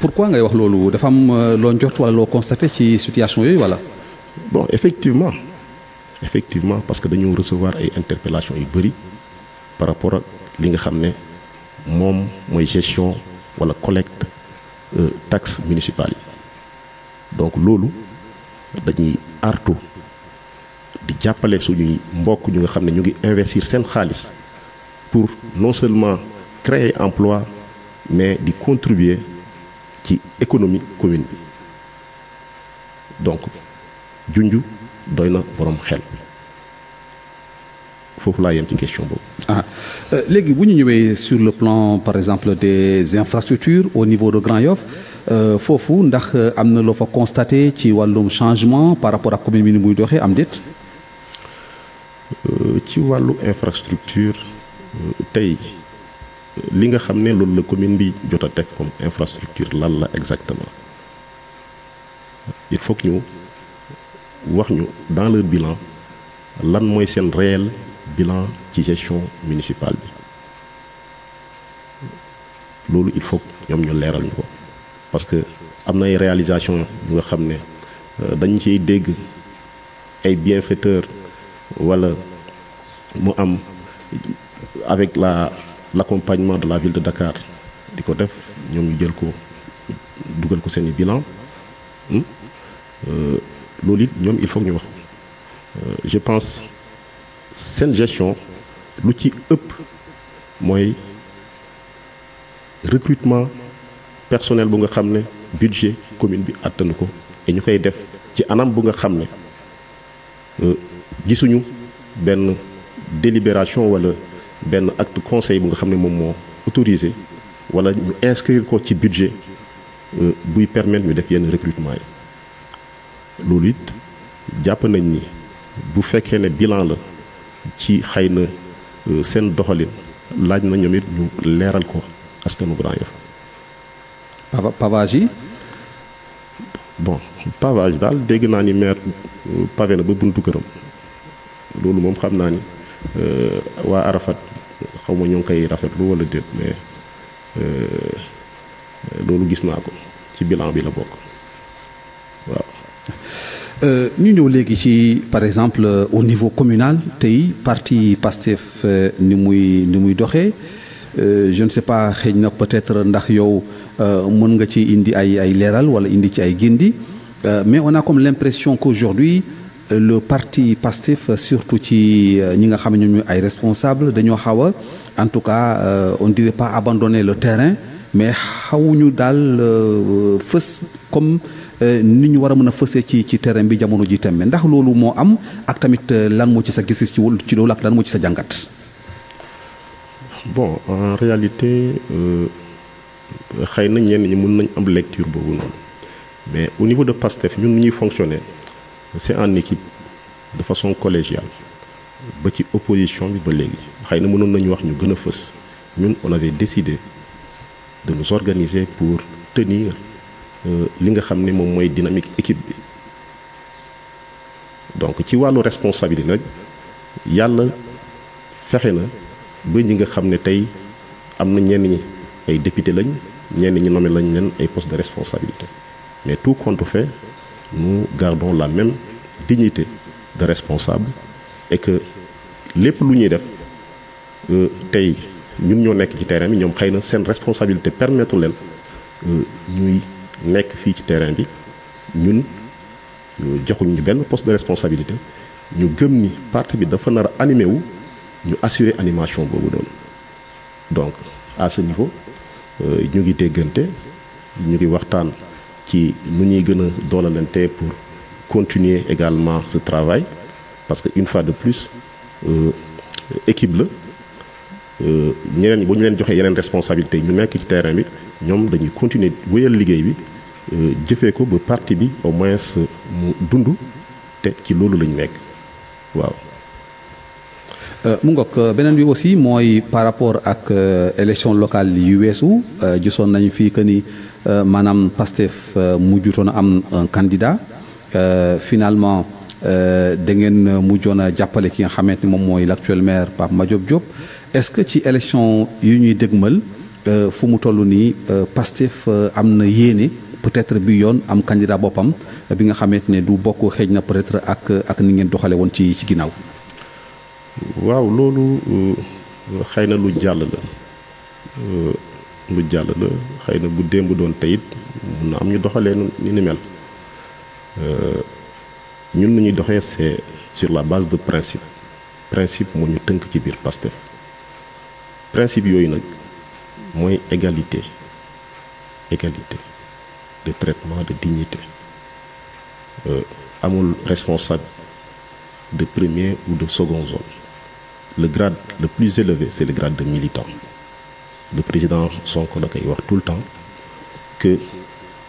Speaker 1: pourquoi ngay wax loolu dafa am loo njort wala loo constaté ci situation yooyu wala.
Speaker 2: bon effectivement parce que dañoo recevoir ay interpellations yu bëri par rapport ak li nga xam ne moom mooy gestion wala collecte taxe municipale yi donc loolu dañuy artu di jàppale suñuy mbokk ñu nga xam ne ñu ngi investir seen xaalis pour non seulement créer emploi mais di contribuer ci économie commune bi donc junju doy na borom xel foofu laa yem ci question boobu.
Speaker 1: léegi bu ñu ñëwee sur le plan par exemple des infrastructures au niveau de Grand Yoff foofu ndax am na loo fa constaté ci wàllum changement par rapport ak commune bi ni muy doxee am déet.
Speaker 2: ci wàllu infrastructure tey li nga xam ne loolu la commune bi jot a def comme infrastructure lan la exactement il faut que ñu wax ñu dans leur bilan lan mooy seen réel bilan ci gestion municipale bi loolu il faut ñoom ñu leeral ñu ko parce que am na ay réalisation yu nga xam ne dañ ciy dégg ay bienfaiteurs wala mu am avec l'accompagnement de la ville de Dakar di ko def ñoom ñu jël ko dugal ko seeni bilan loolu it ñoom il faut ñu wax je pense seen gestion lu ci ëpp mooy recrutement personnel bu nga xam ne budget commune bi attanu ko et ñu koy def ci anam bu nga xam ne gisuñu benn délibération wala benn acte conseil bu nga xam ne moom moo autorisé wala ñu inscrire ko ci budget buy permettre ñu def yenn recrutement yi loolu it jàpp nañ ni bu fekkee ne bilan la ci xëy na seen doxalin laaj na ñoom it ñu leeral ko askanu Grand Yoff.
Speaker 1: pavage yi.
Speaker 2: bon pavage daal dégg naa ni maire pavé na ba buntu këram loolu moom xam naa ni waa Arafat xaw ma ñoo ngi koy rafetlu wala déet mais loolu gis naa ko ci bilan bi la bokk waaw.
Speaker 1: ñu ñëw léegi ci par exemple au niveau communal tey parti Pastef ni muy doxee je ne sais pas xëy na peut-être ndax yow mën nga ci indi ay leeral wala indi ci ay gindi mais on a comme l'impression qu'aujourd'hui le parti Pastef surtout ci ñi nga xam ne ñoom ay responsables dañoo xaw a en tout cas on dirait pas abandonner le terrain mais xawuñu daal fës comme ni ñu war a mën a fësee ci terrain bi jamono ji tembe ndax loolu moo am ak tamit lan moo ci sa gis-gis ci loolu ak lan moo ci sa jàngat.
Speaker 2: bon en réalité xëy na ñenn ñi mën nañ am lecture boobu noonu mais au niveau de Pastef ñun ñuy fonctionner c'est en équipe de façon collégiale ba ci opposition bi ba léegi xëy na mënoon nañu wax ñu gën a fës ñun on avait décidé de nous organiser pour tenir li nga xam ne moom mooy dynamique équipe bi donc ci wàllu responsabilité nag yàlla fexe na ba ñi nga xam ne tey am na ñenn ñi ay député lañ ñenn ñi nommé lañ leen ay postes de responsabilité mais tout compte fait nous gardons la même dignité de responsable et que lépp lu ñuy def tey ñun ñoo nekk ci terrain bi ñoom xëy na seen responsabilité permettre leen ñuy nekk fii ci terrain bi ñun joxuñu benn poste de responsabilité ñu gëm ni parti bi dafa nar a animé wu ñu assurer animation boobu doon donc à ce niveau ñu ngi déggante ñu ngi waxtaan ci nu ñuy gën a doolalante pour continuer également ce travail parce que une fois de plus équipe la ñeneen ñi bu ñu leen joxee yeneen responsabilité ñu nekk ci terrain bi ñoom dañuy continuer wéyal liggéey bi jëfee ko ba parti bi au moins mu dund te ci loolu lañ nekk waaw.
Speaker 1: mu ngoog beneen bi aussi mooy par rapport ak élection locale yu weesu gisoon nañu fii que ni maanaam Pastef mujjutoon a am un candidat finalement da ngeen mujjoon a jàppale ki nga xamante ni moom mooy l'actuel maire Pape Madiop Diop est-ce que ci élection yu ñuy dégmal fu mu toll nii Pastef am na yéene peut-être bi yoon am candidat boppam bi nga xamante ne du bokk xëej na peut-être ak ni ngeen doxale woon ci ginnaaw.
Speaker 2: waaw loolu xëy na lu jàll la xëy na bu démb doon teyit mun na am ñu doxalee ni mel ñun nu ñuy doxee c'est sur la base de principe moo ñu tënk ci biir Pastef principe yooyu nag mooy égalité de traitement, de dignité. Amul responsable de première ou de seconde zone. Le grade le plus élevé, c'est le grade de militant. Le président Sonko da koy wax tout le temps que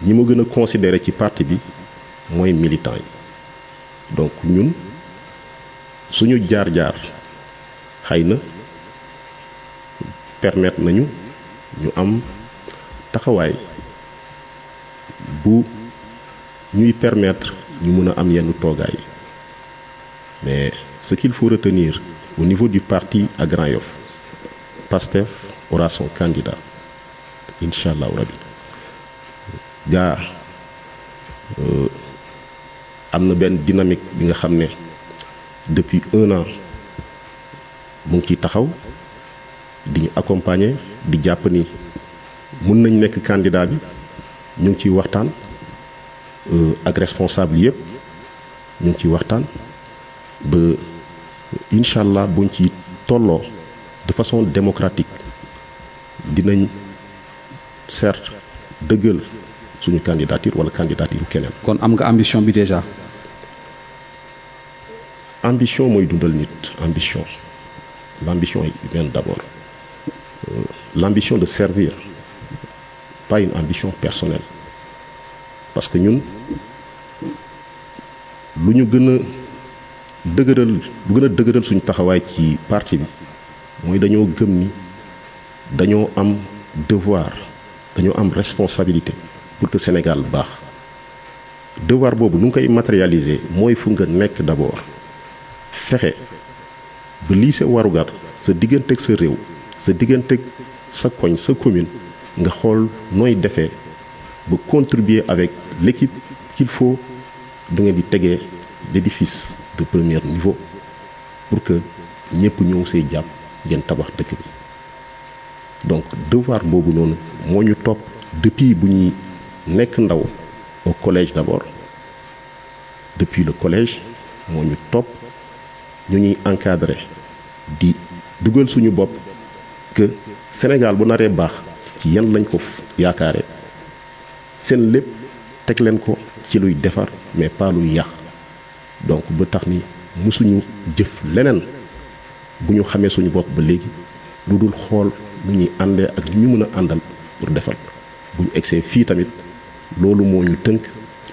Speaker 2: ñi ma gën a considéré ci parti bi mooy militant yi. Donc ñun suñu jaar-jaar xëy na permettre nañu ñu am taxawaay bu ñuy permettre ñu mën a am yenn toogaay mais ce qu'il faut retenir au niveau du parti à Grand Yoff, Pastef aura son candidat inch'Allah rabi gaa am na benn dynamique bi nga xam ne depuis 1 an mu ngi ciy taxaw di ñu accompagner di jàpp ni mun nañ nekk candidat bi ñu ngi ciy waxtaan ak responsable yëpp ñu ngi ciy waxtaan ba incha allah buñ ci tolloo de façon démocratique dinañ certes dëggal suñu candidature wala candidature keneen.
Speaker 1: kon am nga ambition bi déjà.
Speaker 2: ambition mooy dundal nit ambition l'ambition est humaine d'abord l'ambition de servir pas une ambition personnelle parce que ñun lu ñu gën a dëgëral suñu taxawaay ci parti bi mooy dañoo gëm ni dañoo am devoir dañoo am responsabilité pour que Sénégal baax devoir boobu nu ngi koy matérialiser mooy fu nga nekk d'abord fexe ba lii sa warugar sa digganteeg sa réew sa digganteeg sa koñ sa commune nga xool nooy defee ba contribuer avec l'équipe qu'il faut da ngeen di tegee l'édifice de premier niveau pour que ñëpp ñëw say jàpp ngeen tabax dëkk bi donc devoir boobu noonu moo ñu topp depuis bu ñuy nekk ndaw au collège d'abord depuis le collège moo ñu topp ñu ñuy encadrer di dugal suñu bopp que Sénégal bu naree baax ci yan lañ ko yaakaare seen lépp teg leen ko ci luy defar mais pas luy yàq donc ba tax ni mësuñu jëf leneen bu ñu xamee suñu bopp ba léegi lu dul xool nu ñuy àndee ak ñu mën a àndal pour defar bu ñu egsee fii tamit loolu moo ñu tënk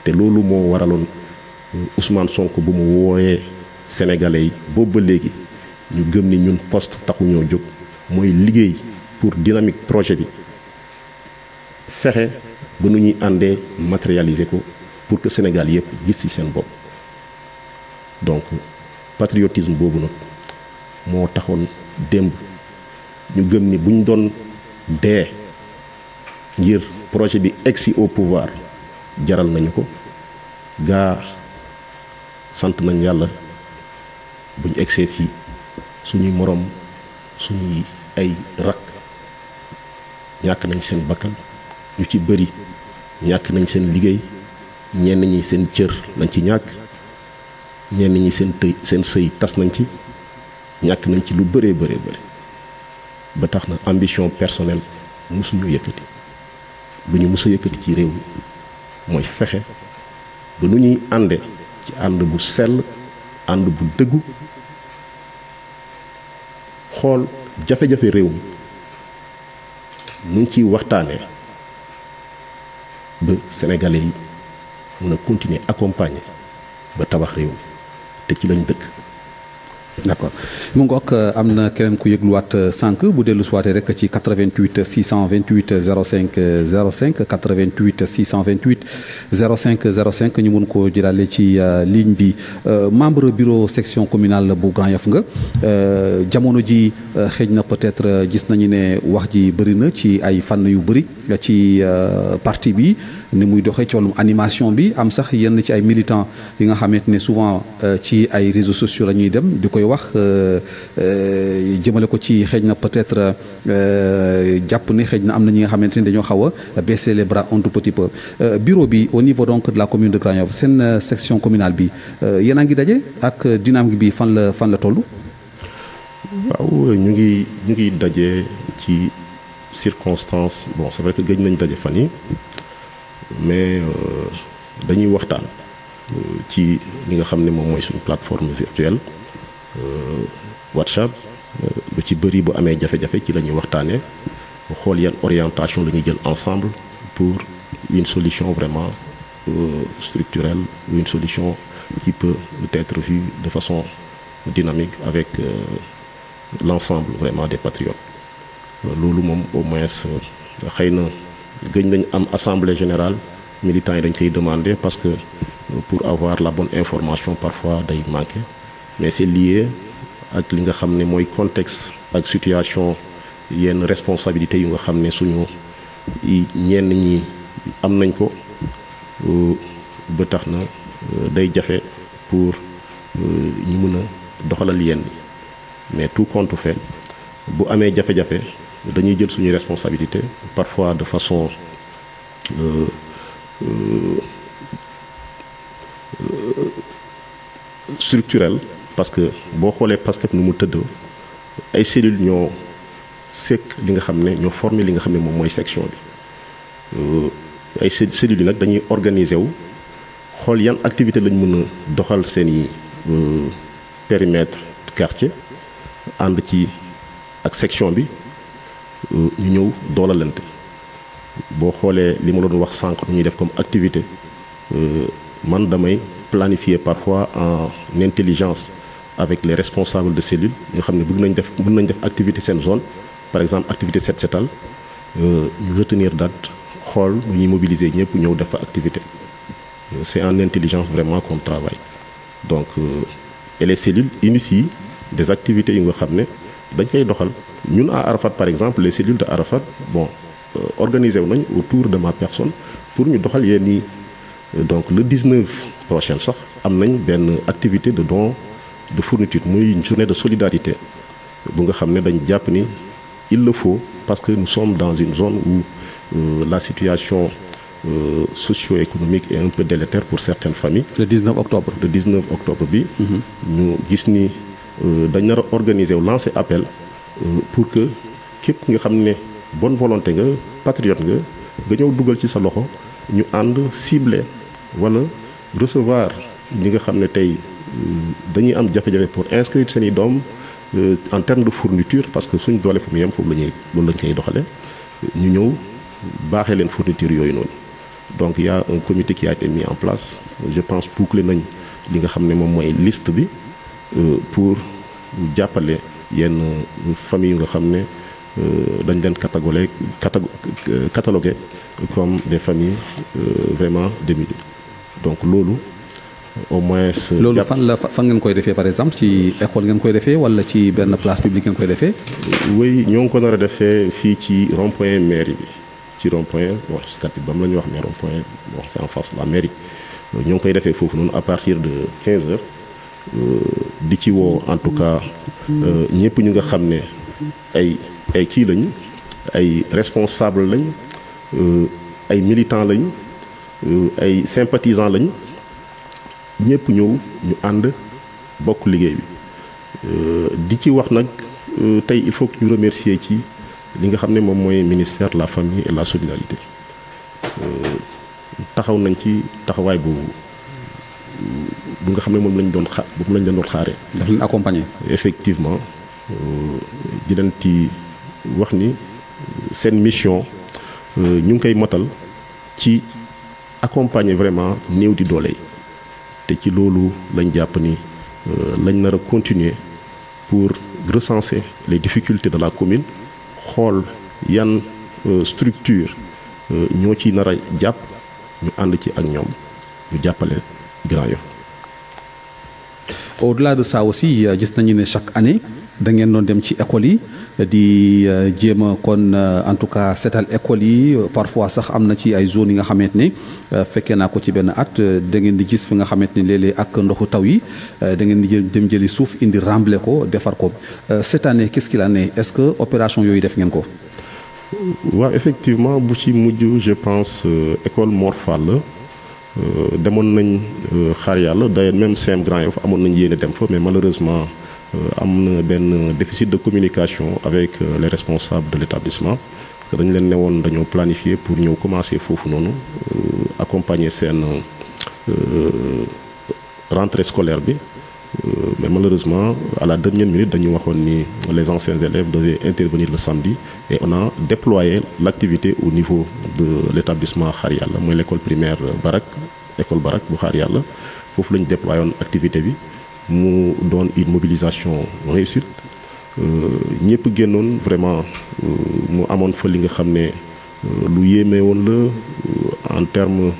Speaker 2: te loolu moo waraloon Ousmane Sonko bu mu wooyee Sénégalais yi boobu ba léegi ñu gëm ni ñun poste taxu ñoo jóg mooy liggéey pour dynamique projet bi fexe ba nu ñuy àndee matérialiser ko pour que Sénégal yëpp gis ci seen bopp donc patriotisme boobu nag moo taxoon démb ñu gëm ni buñ doon dee ngir projet bi egsi au pouvoir jaral nañu ko gaa sant nañ yàlla buñ egsee fii suñuy moroom suñuy ay rakk ñàkk nañ seen bakkan ñu ci bëri ñàkk nañ seen liggéey ñenn ñi seen cër lañ ci ñàkk ñenn ñi seen sëy tas nañ ci ñàkk nañ ci lu bëree bëri ba tax na ambition personnelle mësuñu yëkkati lu ñu mës a yëkkati ci réew mi mooy fexe ba nu ñuy ànde ci ànd bu sell ànd bu dëggu xool jafe-jafe réew mi nu ngi ciy waxtaanee ba sénégalais yi mën a continuer accompagner ba tabax réew mi te ci lañ dëkk
Speaker 1: d'accord mu ngoog am na keneen ku yëgluwaat sànq bu dellu suwaatee rek ci 88 628 05 05 88 628 05 05 ñu mun koo jëlaale ci ligne bi membre bureau section communale bu Grand Yoff nga jamono ji xëy na peut-être gis nañu ne wax ji bëri na ci ay fànn yu bëri ci parti bi ni muy doxee ci wàllum animation bi am sax yenn ci ay militants yi nga xamante ne souvent ci ay réseaux sociaux la ñuy dem di koy wax jëmale ko ci xëy na peut-être jàpp ne xëy na am na ñi nga xamante ne dañoo xaw a baisser les bras un tout petit peu bureau bi au niveau donc de la commune de Grand Yoff seen section communale bi yéen a ngi daje ak dynamique bi fan la toll.
Speaker 2: waaw ñu ngi daje ci circonstance bon c'est vrai que gëj nañ daje fan yi mais dañuy waxtaan ci li nga xam ne moom mooy suñu plateforme virtuelle WhatsApp lu ci bëri bu amee jafe-jafe ci la ñuy waxtaanee xool yan orientation la ñuy jël ensemble pour une solution vraiment structurelle ou une solution qui peut être vue de façon dynamique avec l'ensemble vraiment des patriotes loolu moom au moins xëy na gëj nañ am assemblée générale militants yi dañ koy demander parce que pour avoir la bonne information parfois day manquer mais c'est lié ak li nga xam ne mooy contexte ak situation yenn responsabilités yu nga xam ne suñu ñenn ñi am nañ ko ba tax na day jafe pour ñu mën a doxalal yenn mais tout compte fait bu amee jafe-jafe dañuy jël suñuy responsabilité parfois de façon structurelle parce que boo xoolee Pastef nu mu tëdd ay cellules ñoo sekk li nga xam ne ñoo formé li nga xam ne moom mooy section bi ay cellules yi nag dañuy organiser wu xool yan activité lañ mën a doxal seeni périmètre quartier ànd ci ak section bi ñu ñëw doolalante boo xoolee li ma doon wax sànq lu ñuy def comme activité man damay planifier parfois en intelligence avec les responsables de cellules ñoo xam ne mën nañ def activité seen zone par exemple activité set setal ñu retenir date xool nu ñuy mobiliser ñëpp ñëw def fa activité c'est en intelligence vraiment qu'on travaille donc et les cellules initient des activités yu nga xam ne dañ koy doxal ñun à Arafat par exemple les cellules de Arafat bon organisé wu nañ autour de ma personne pour ñu doxal yéen nii donc le 19 prochain sax am nañ benn activité de don de fourniture muy une journée de solidarité bu nga xam ne dañ jàpp ni il le faut parce que nous sommes dans une zone où la situation socio-économique est un peu délétère pour certaines familles.
Speaker 1: Le 19 octobre.
Speaker 2: Le 19 octobre bi. ñu gis ni dañ nar a organiser wu lancer appel pour que képp nga xam ne bonne volonté nga patriote nga ñëw dugal ci sa loxo ñu ànd ciblé wala recevoir ñi nga xam ne tey dañuy am jafe-jafe pour inscrire seen i doom en termes de fourniture parce que suñ doole fu mu yem foofu loolu lañ koy doxale ñu ñëw baaxee leen fourniture yooyu noonu donc il y a un comité qui a été mis en place je pense boucler nañ li nga xam ne moom mooy liste bi pour jàppale yenn famille yu nga xam ne dañ leen catalogué comme des familles vraiment démunies donc loolu au moins.
Speaker 1: loolu fan ngeen koy defee par exemple ci école ngeen koy defee wala ci benn place publique ngeen koy defee.
Speaker 2: oui ñoo ngi ko nar a defee fii ci rond-point mairie bi ci rond-point bon stade ba mu la ñuy wax mais rond-point bon c'est en face de la mairie ñoo ngi koy defee foofu noonu à partir de 15 heures di ci woo en tout cas ñëpp ñu nga xam ne ay kii lañ ay responsable lañ ay militants lañ ay sympathisants lañ. ñëpp ñëw ñu ànd bokk liggéey bi di ci wax nag tey il faut que ñu remercier ci li nga xam ne moom mooy ministère de la famille et la solidarité taxaw nañ ci taxawaay bu nga xam ne moom lañ doon xaaree.
Speaker 1: daf leen accompagner.
Speaker 2: effectivement di leen ci wax ni seen mission ñu ngi koy motal ci accompagner vraiment néew di doole yi te ci loolu lañ jàpp ni lañ nar a continuer pour recenser les difficultés de la commune xool yan structure ñoo ci nar a jàpp ñu ànd ci ak ñoom ñu jàppale Grand Yoff.
Speaker 1: Au-delà de ça aussi gis nañu ne chaque année da ngeen doon dem ci école yi di jéem a kon en tout cas seetal école yi parfois sax am na ci ay zones yi nga xamante ne fekkee naa ko ci benn at da ngeen di gis fi nga xamante ne léeg-léeg ak ndoxu taw yi da ngeen di dem jëli suuf indi rembler ko defar ko cette année qu'est-ce qu'il en est est-ce que opération yooyu def ngeen ko.
Speaker 2: waaw effectivement bu ci mujj je pense école Mor Fall demoon nañ xaar yàlla d'ailleurs même CM Grand Yoff amoon nañ yéene dem fa mais malheureusement am na benn déficit de communication avec les responsables de l'établissement parce que dañ leen ne woon dañoo planifier pour ñëw commencer foofu noonu accompagner seen rentrée scolaire bi mais malheureusement à la dernière minute dañu waxoon ni les anciens élèves devaient intervenir le samedi et on a déployé l'activité au niveau de l'établissement Xaar Yàlla mooy l'école primaire Barak école Barak bu Xaar Yàlla foofu lañu déployé woon activité bi mu doon une mobilisation réussite ñëpp génnoon vraiment mu amoon fa li nga xam ne lu yéeme woon la en termes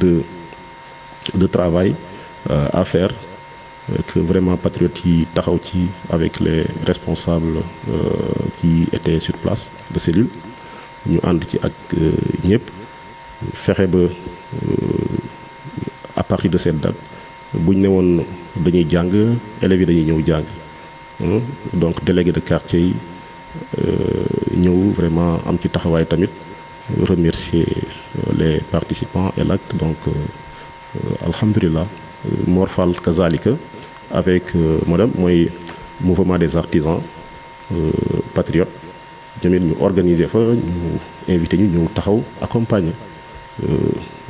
Speaker 2: de travail à faire que vraiment patriotes yi taxaw ci avec les responsables qui étaient sur place de cellule ñu ànd ci ak ñëpp fexe ba à partir de cette date buñ ne woon dañuy jàng élèves yi dañuy ñëw jàng donc délégué de quartier yi ñëw vraiment am ci taxawaay tamit remercier les participants et l'acte donc alhamdulillah Mor Fall kazalika avec madame mooy mouvement des artisans patriotes jamit ñu organiser fa ñu invité ñu ñëw taxaw accompagner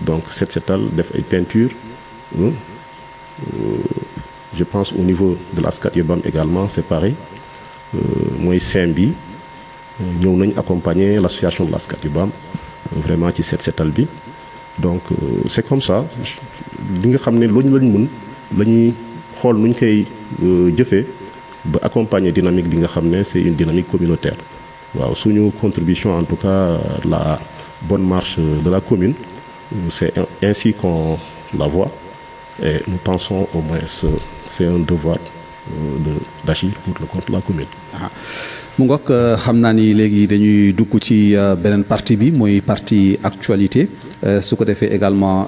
Speaker 2: donc set setal def ay peinture je pense au niveau de la Scat Urbam également c'est pareil mooy CEM bi ñëw nañ accompagner l'association de la Scat Urbam vraiment ci set setal bi donc c'est comme ça li nga xam ne loolu lañ mën la ñuy xool nuñ koy jëfee ba accompagner dynamique bi nga xam ne c'est une dynamique communautaire waaw suñu contribution en tout cas la bonne marche de la commune c'est ainsi qu'on la voit et nous pensons au moins c'est un devoir d'agir pour le compte de la commune.
Speaker 1: mu ngoog xam naa ni léegi dañuy dugg ci beneen partie bi mooy partie actualité su ko defee également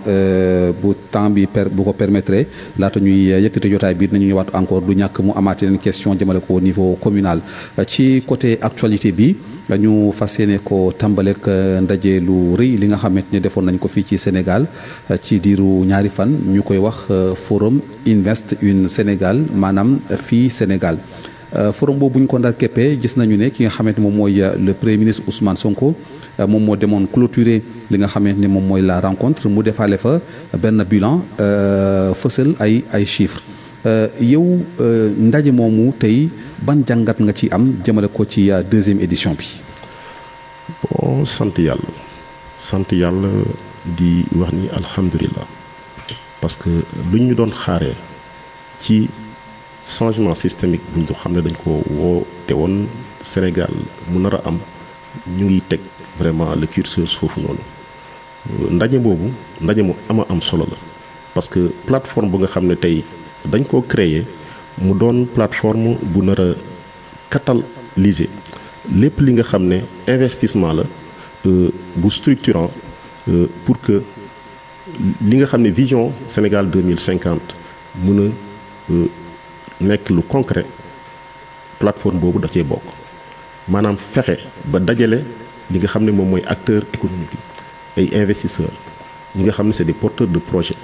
Speaker 1: bu temps bi bu ko permettre laata ñuy yëkkati jotaay bi dinañu ñëwaat encore du ñàkk mu amaat yeneen question jëmale ko au niveau communal ci côté actualité bi ñu fas yéene ko tàmbaleek ndaje lu rëy li nga xamante ne defoon nañ ko fii ci Sénégal ci diiru ñaari fan ñu koy wax forum Invest in Sénégal maanaam fii Sénégal. forum boobu bu ñu ko ndar keppee gis nañu ne ki nga xamante moom mooy le premier ministre Ousmane Sonko moom moo demoon clôturer li nga xamante ne moom mooy la rencontre mu defaale fa benn bilan fësal ay chiffres yow ndaje moomu tey ban jàngat nga ci am jëmale ko ci deuxième édition bi.
Speaker 2: bon sant yàlla di wax ni alhamdulilah parce que lu ñu doon xaaree ci. changement systémique bu ñu xam ne dañ ko woote woon Sénégal mu nar a am ñu ngi teg vraiment le curseur foofu noonu ndaje boobu ndaje mu am solo la parce que plateforme bu nga xam ne tey dañ koo créer mu doon plateforme bu nar a catalyser lépp li nga xam ne investissement la bu structurant pour que li nga xam ne vision Sénégal 2050 mën a nekk lu concret plateforme boobu da cee bokk maanaam fexe ba dajale li nga xam ne moom mooy acteur économique yi ay investisseurs ñi nga xam ne c'est des porteurs de projet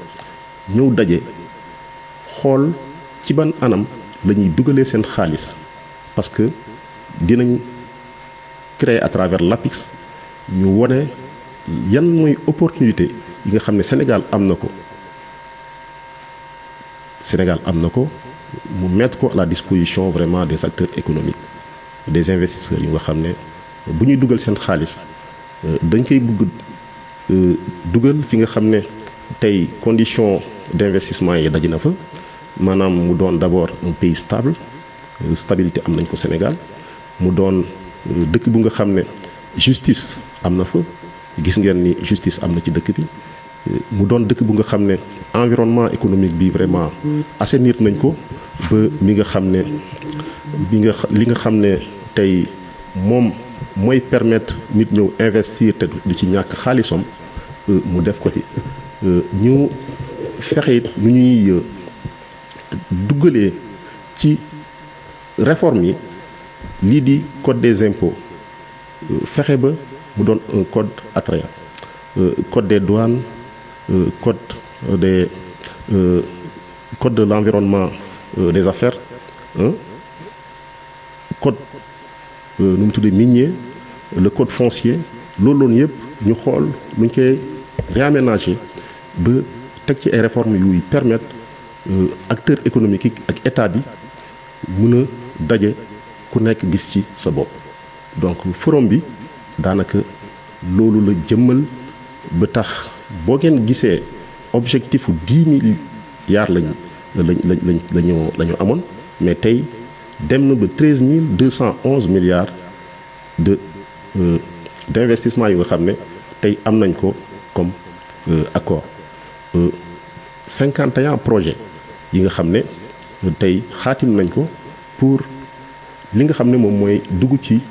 Speaker 2: ñëw daje xool ci ban anam la ñuy dugalee seen xaalis parce que dinañ créer à travers l'APIX ñu wone yan mooy opportunité yi nga xam ne Sénégal am na ko mu mettre ko à la disposition vraiment des acteurs économiques des investisseurs yu nga xam ne bu ñuy dugal seen xaalis dañ koy bëgg dugal fi nga xam ne tey conditions d'investissement yi daj na fa maanaam mu doon d'abord un pays stable stabilité am nañ ko Sénégal mu doon dëkk bu nga xam ne justice am na fa gis ngeen ni justice am na ci dëkk bi mu doon dëkk bu nga xam ne environnement économique bi vraiment assainir nañ ko ba mi nga xam ne li nga xam ne tey moom mooy permettre nit ñëw investir te du ci ñàkk xaalisam mu def ko ci ñu fexe it nu ñuy duggalee ci réforme yi lii di code des impôts fexe ba mu doon un code attrayant code des douanes code de l'environnement des affaires code nu mu tuddee minier le code foncier loolu yëpp ñu xool nu ñu koy réaménager ba teg ci ay réformes yuy permettre acteurs économiques yi ak état bi mën a daje ku nekk gis ci sa bopp. donc forum bi daanaka loolu la jëmmal ba tax boo ngeen gisee objectif u 10 milliards lañu amoon mais tey dem na ba 13 211 milliards d'investissement yu nga xam ne tey am nañ ko comme accord 51 projets yi nga xam ne tey xaatim nañ ko pour li nga xam ne moom mooy dugg ci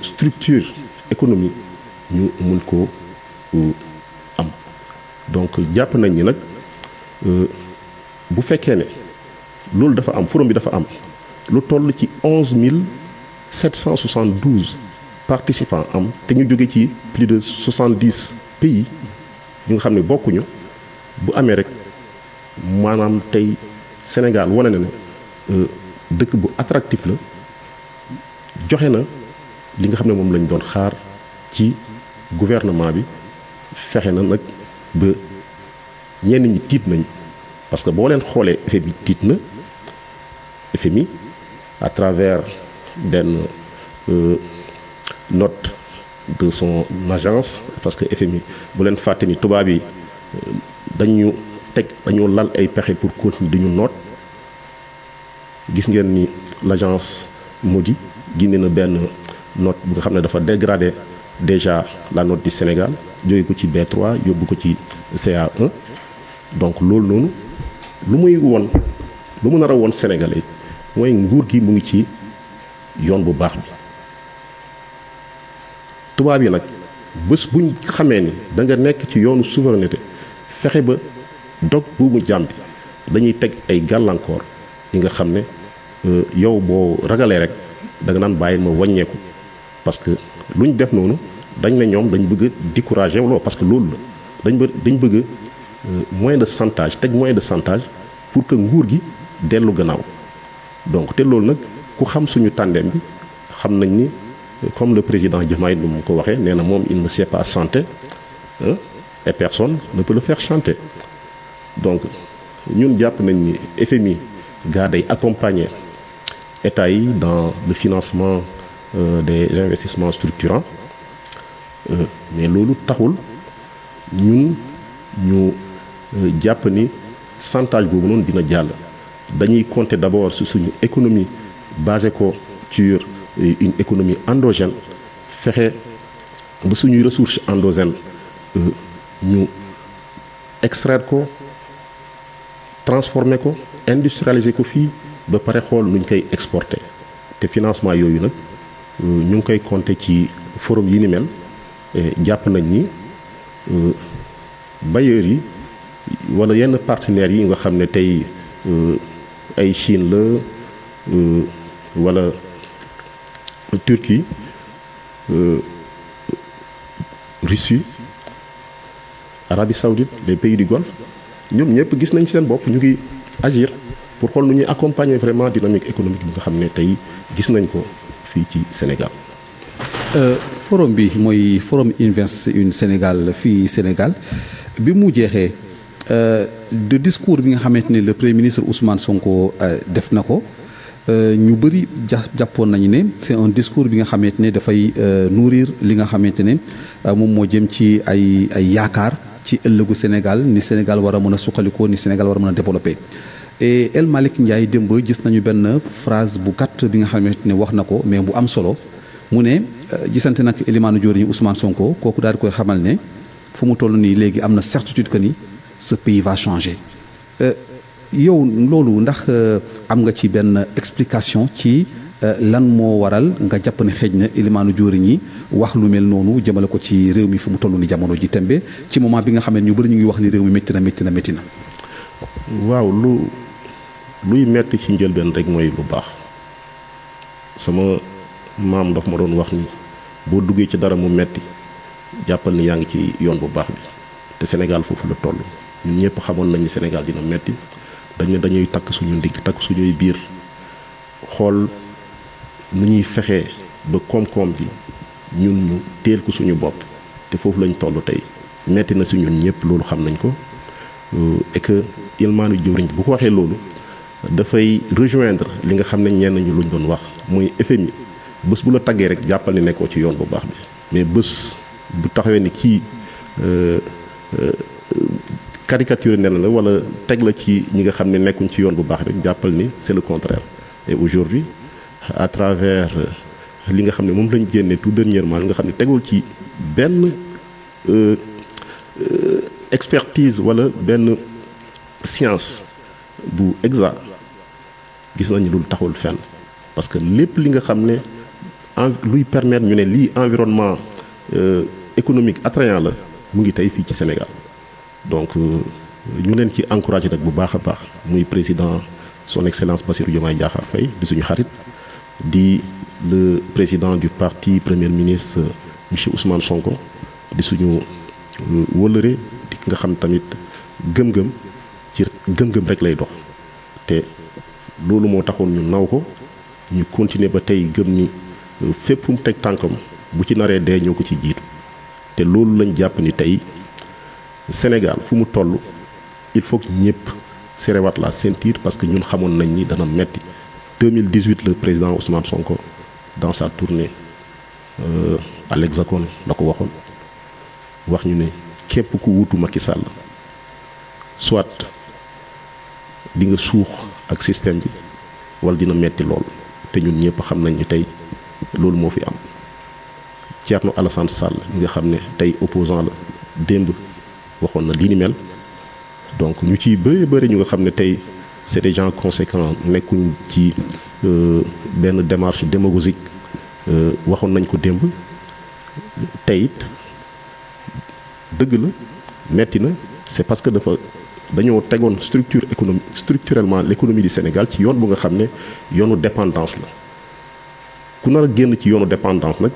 Speaker 2: structure économique ñu mun ko am donc jàpp nañ ni nag bu fekkee ne loolu dafa am forum bi dafa am lu toll ci 11 772 participants am te ñu jóge ci plus de 70 pays ñu nga xam ne bokkuñu bu amee rek maanaam tey Sénégal wane na ne dëkk bu attractif la joxe na li nga xam ne moom lañ doon xaar ci gouvernement bi fexe na nag ba ñenn ñi tiit nañ parce que boo leen xoolee FMI tiit na FMI à travers benn note de son agence parce que FMI bu leen fàtte ni tubaab yi dañu lal ay pexe pour continuer di ñu noot gis ngeen ni l'agence Moody's génne na benn note bu nga xam ne dafa dégradé déjà la note du Sénégal jóge ko ci B3 yóbbu ko ci CA1 donc loolu noonu lu mu nar a woon Sénégalais mooy nguur gi mu ngi ci yoon bu baax bi tubaab yi nag bés buñ xamee ni da nga nekk ci yoonu souveraineté fexe ba dog buumu jàmm bi dañuy teg ay gàllankoor yi nga xam ne yow boo ragalee rek da nga naan bàyyi ma wàññeeku parce que lu ñu def noonu dañ ne ñoom dañ bëgg a décourager loolu parce que loolu la dañ bëgg moyen de chantage teg moyen de chantage pour que nguur gi dellu gannaaw donc te loolu nag ku xam suñu tàndeem bi xam nañ ni comme le président Diomaye nu mu ko waxee nee na moom il ne sait pas chanter et personne ne peut le faire chanter donc ñun jàpp nañ ni FMI gaa day accompagner état yi dans le financement des investissements structurants mais loolu taxul ñun ñu jàpp ni chantage boobu noonu dina jàll dañuy compter d'abord sur suñu économie basée ko sur une économie endogène fexe ba suñuy ressources endogènes ñu extraire ko transformer ko industrialiser ko fii ba pare xool nuñ koy exporter te financement yooyu nag ñu ngi koy compter ci forum yi ni mel jàpp nañ ni bailleurs yi wala yenn partenaires yi nga xam ne tey ay Chine la wala Turquie Russie Arabie Saoudite les pays du Golfe ñoom ñëpp gis nañ seen bopp ñu ngi agir pour xool nu ñuy accompagner vraiment dynamique économique bi nga xam ne tey gis nañ ko fii ci Sénégal.
Speaker 1: forum bi mooy forum Invest in Sénégal fii Sénégal bi mu jeexee de discours bi nga xamante ne le premier ministre Ousmane Sonko def na ko ñu bëri jàppoon nañu ne c'est un discours bi nga xamante ne dafay nourrir li nga xamante ne moom moo jëm ci ay yaakaar ci ëllëgu Sénégal ni Sénégal war a mën a suqalikoo ni Sénégal war a mën a développer et El Malick Ndiaye démb gis nañu benn phrase bu gàtt bi nga xamante ne wax na ko mais bu am solo mu ne gisante nag Elimane Diori Ousmane Sonko kooku daal di koy xamal ne fu mu toll nii léegi am na certitude que ni ce pays va changer yow loolu ndax am nga ci benn explication ci lan moo waral nga jàpp ne xëej na Elimane Diori ñi wax lu mel noonu jëmale ko ci réew mi fu mu toll ni jamono ji tembe ci moment bi nga xam ne ñu bëri ñu ngi wax ni réew mi métti na.
Speaker 2: waaw luy metti ci njëlbeen rek mooy lu baax sama maam daf ma doon wax ni boo duggee ci dara mu metti jàppal ni yaa ngi ci yoon bu baax bi te Sénégal foofu la toll ñun ñëpp xamoon nañ ni Sénégal dina metti dañuy takk suñu ndigg takk suñuy biir xool nu ñuy fexee ba koom-koom gi ñun ñu teel ko suñu bopp te foofu lañ toll tey metti na si ñun ñëpp loolu xam nañ ko et que Elimane Diori bu ko waxee loolu dafay rejoindre li nga xam ne ñenn ñu luñ doon wax muy FMI bés bu la taggee rek jàppal ni nekkoo ci yoon bu baax bi mais bés bu taxawee ni kii caricature nen la wala teg la ci ñi nga xam ne nekkuñ ci yoon bu baax rek jàppal ni c'est le contraire et aujourd'hui à travers li nga xam ne moom lañ génne tout dernièrement li nga xam ne tegul ci benn expertise wala benn science bu exact gis nañu loolu taxul fenn parce que lépp li nga xam ne luy permettre ñu ne lii environnement économique attrayant la mu ngi tey fii ci Sénégal donc ñu leen ci encouragé nag bu baax a baax muy président son excellence Bassirou Diomaye Diakhar Faye di suñu xarit di le président du parti premier ministre monsieur Ousmane Sonko di suñu wëllëre di nga xam tamit gëm-gëm ci gëm-gëm rek lay dox te loolu moo taxoon ñu naw ko ñu continuer ba tey gëm ni fépp fu mu teg tànkam bu ci naree dee ñoo ko ci jiitu te loolu lañ jàpp ni tey Sénégal fu mu toll il faut que ñëpp serewaat la ceinture parce que ñun xamoon nañ ni dana metti 2018 le président Ousmane Sonko dans sa tournée à l'Hexagone la ko waxoon wax ñu ne képp ku wutu Macky Sall soit di nga suux ak système bi wala dina metti lool te ñun ñëpp xam nañ ni tey loolu moo fi am Thierno Alassane Sall ñi nga xam ne tey opposant la démb waxoon na lii ni mel donc ñu ciy bëri ñu nga xam ne tey c'est des gens conséquents nekkuñ ci benn démarche démagogique waxoon nañ ko démb tey it dëgg la metti na c'est parce que dañoo tegoon structurellement l'économie du Sénégal ci yoon bu nga xam ne yoonu dépendance la ku nar a génn ci yoonu dépendance nag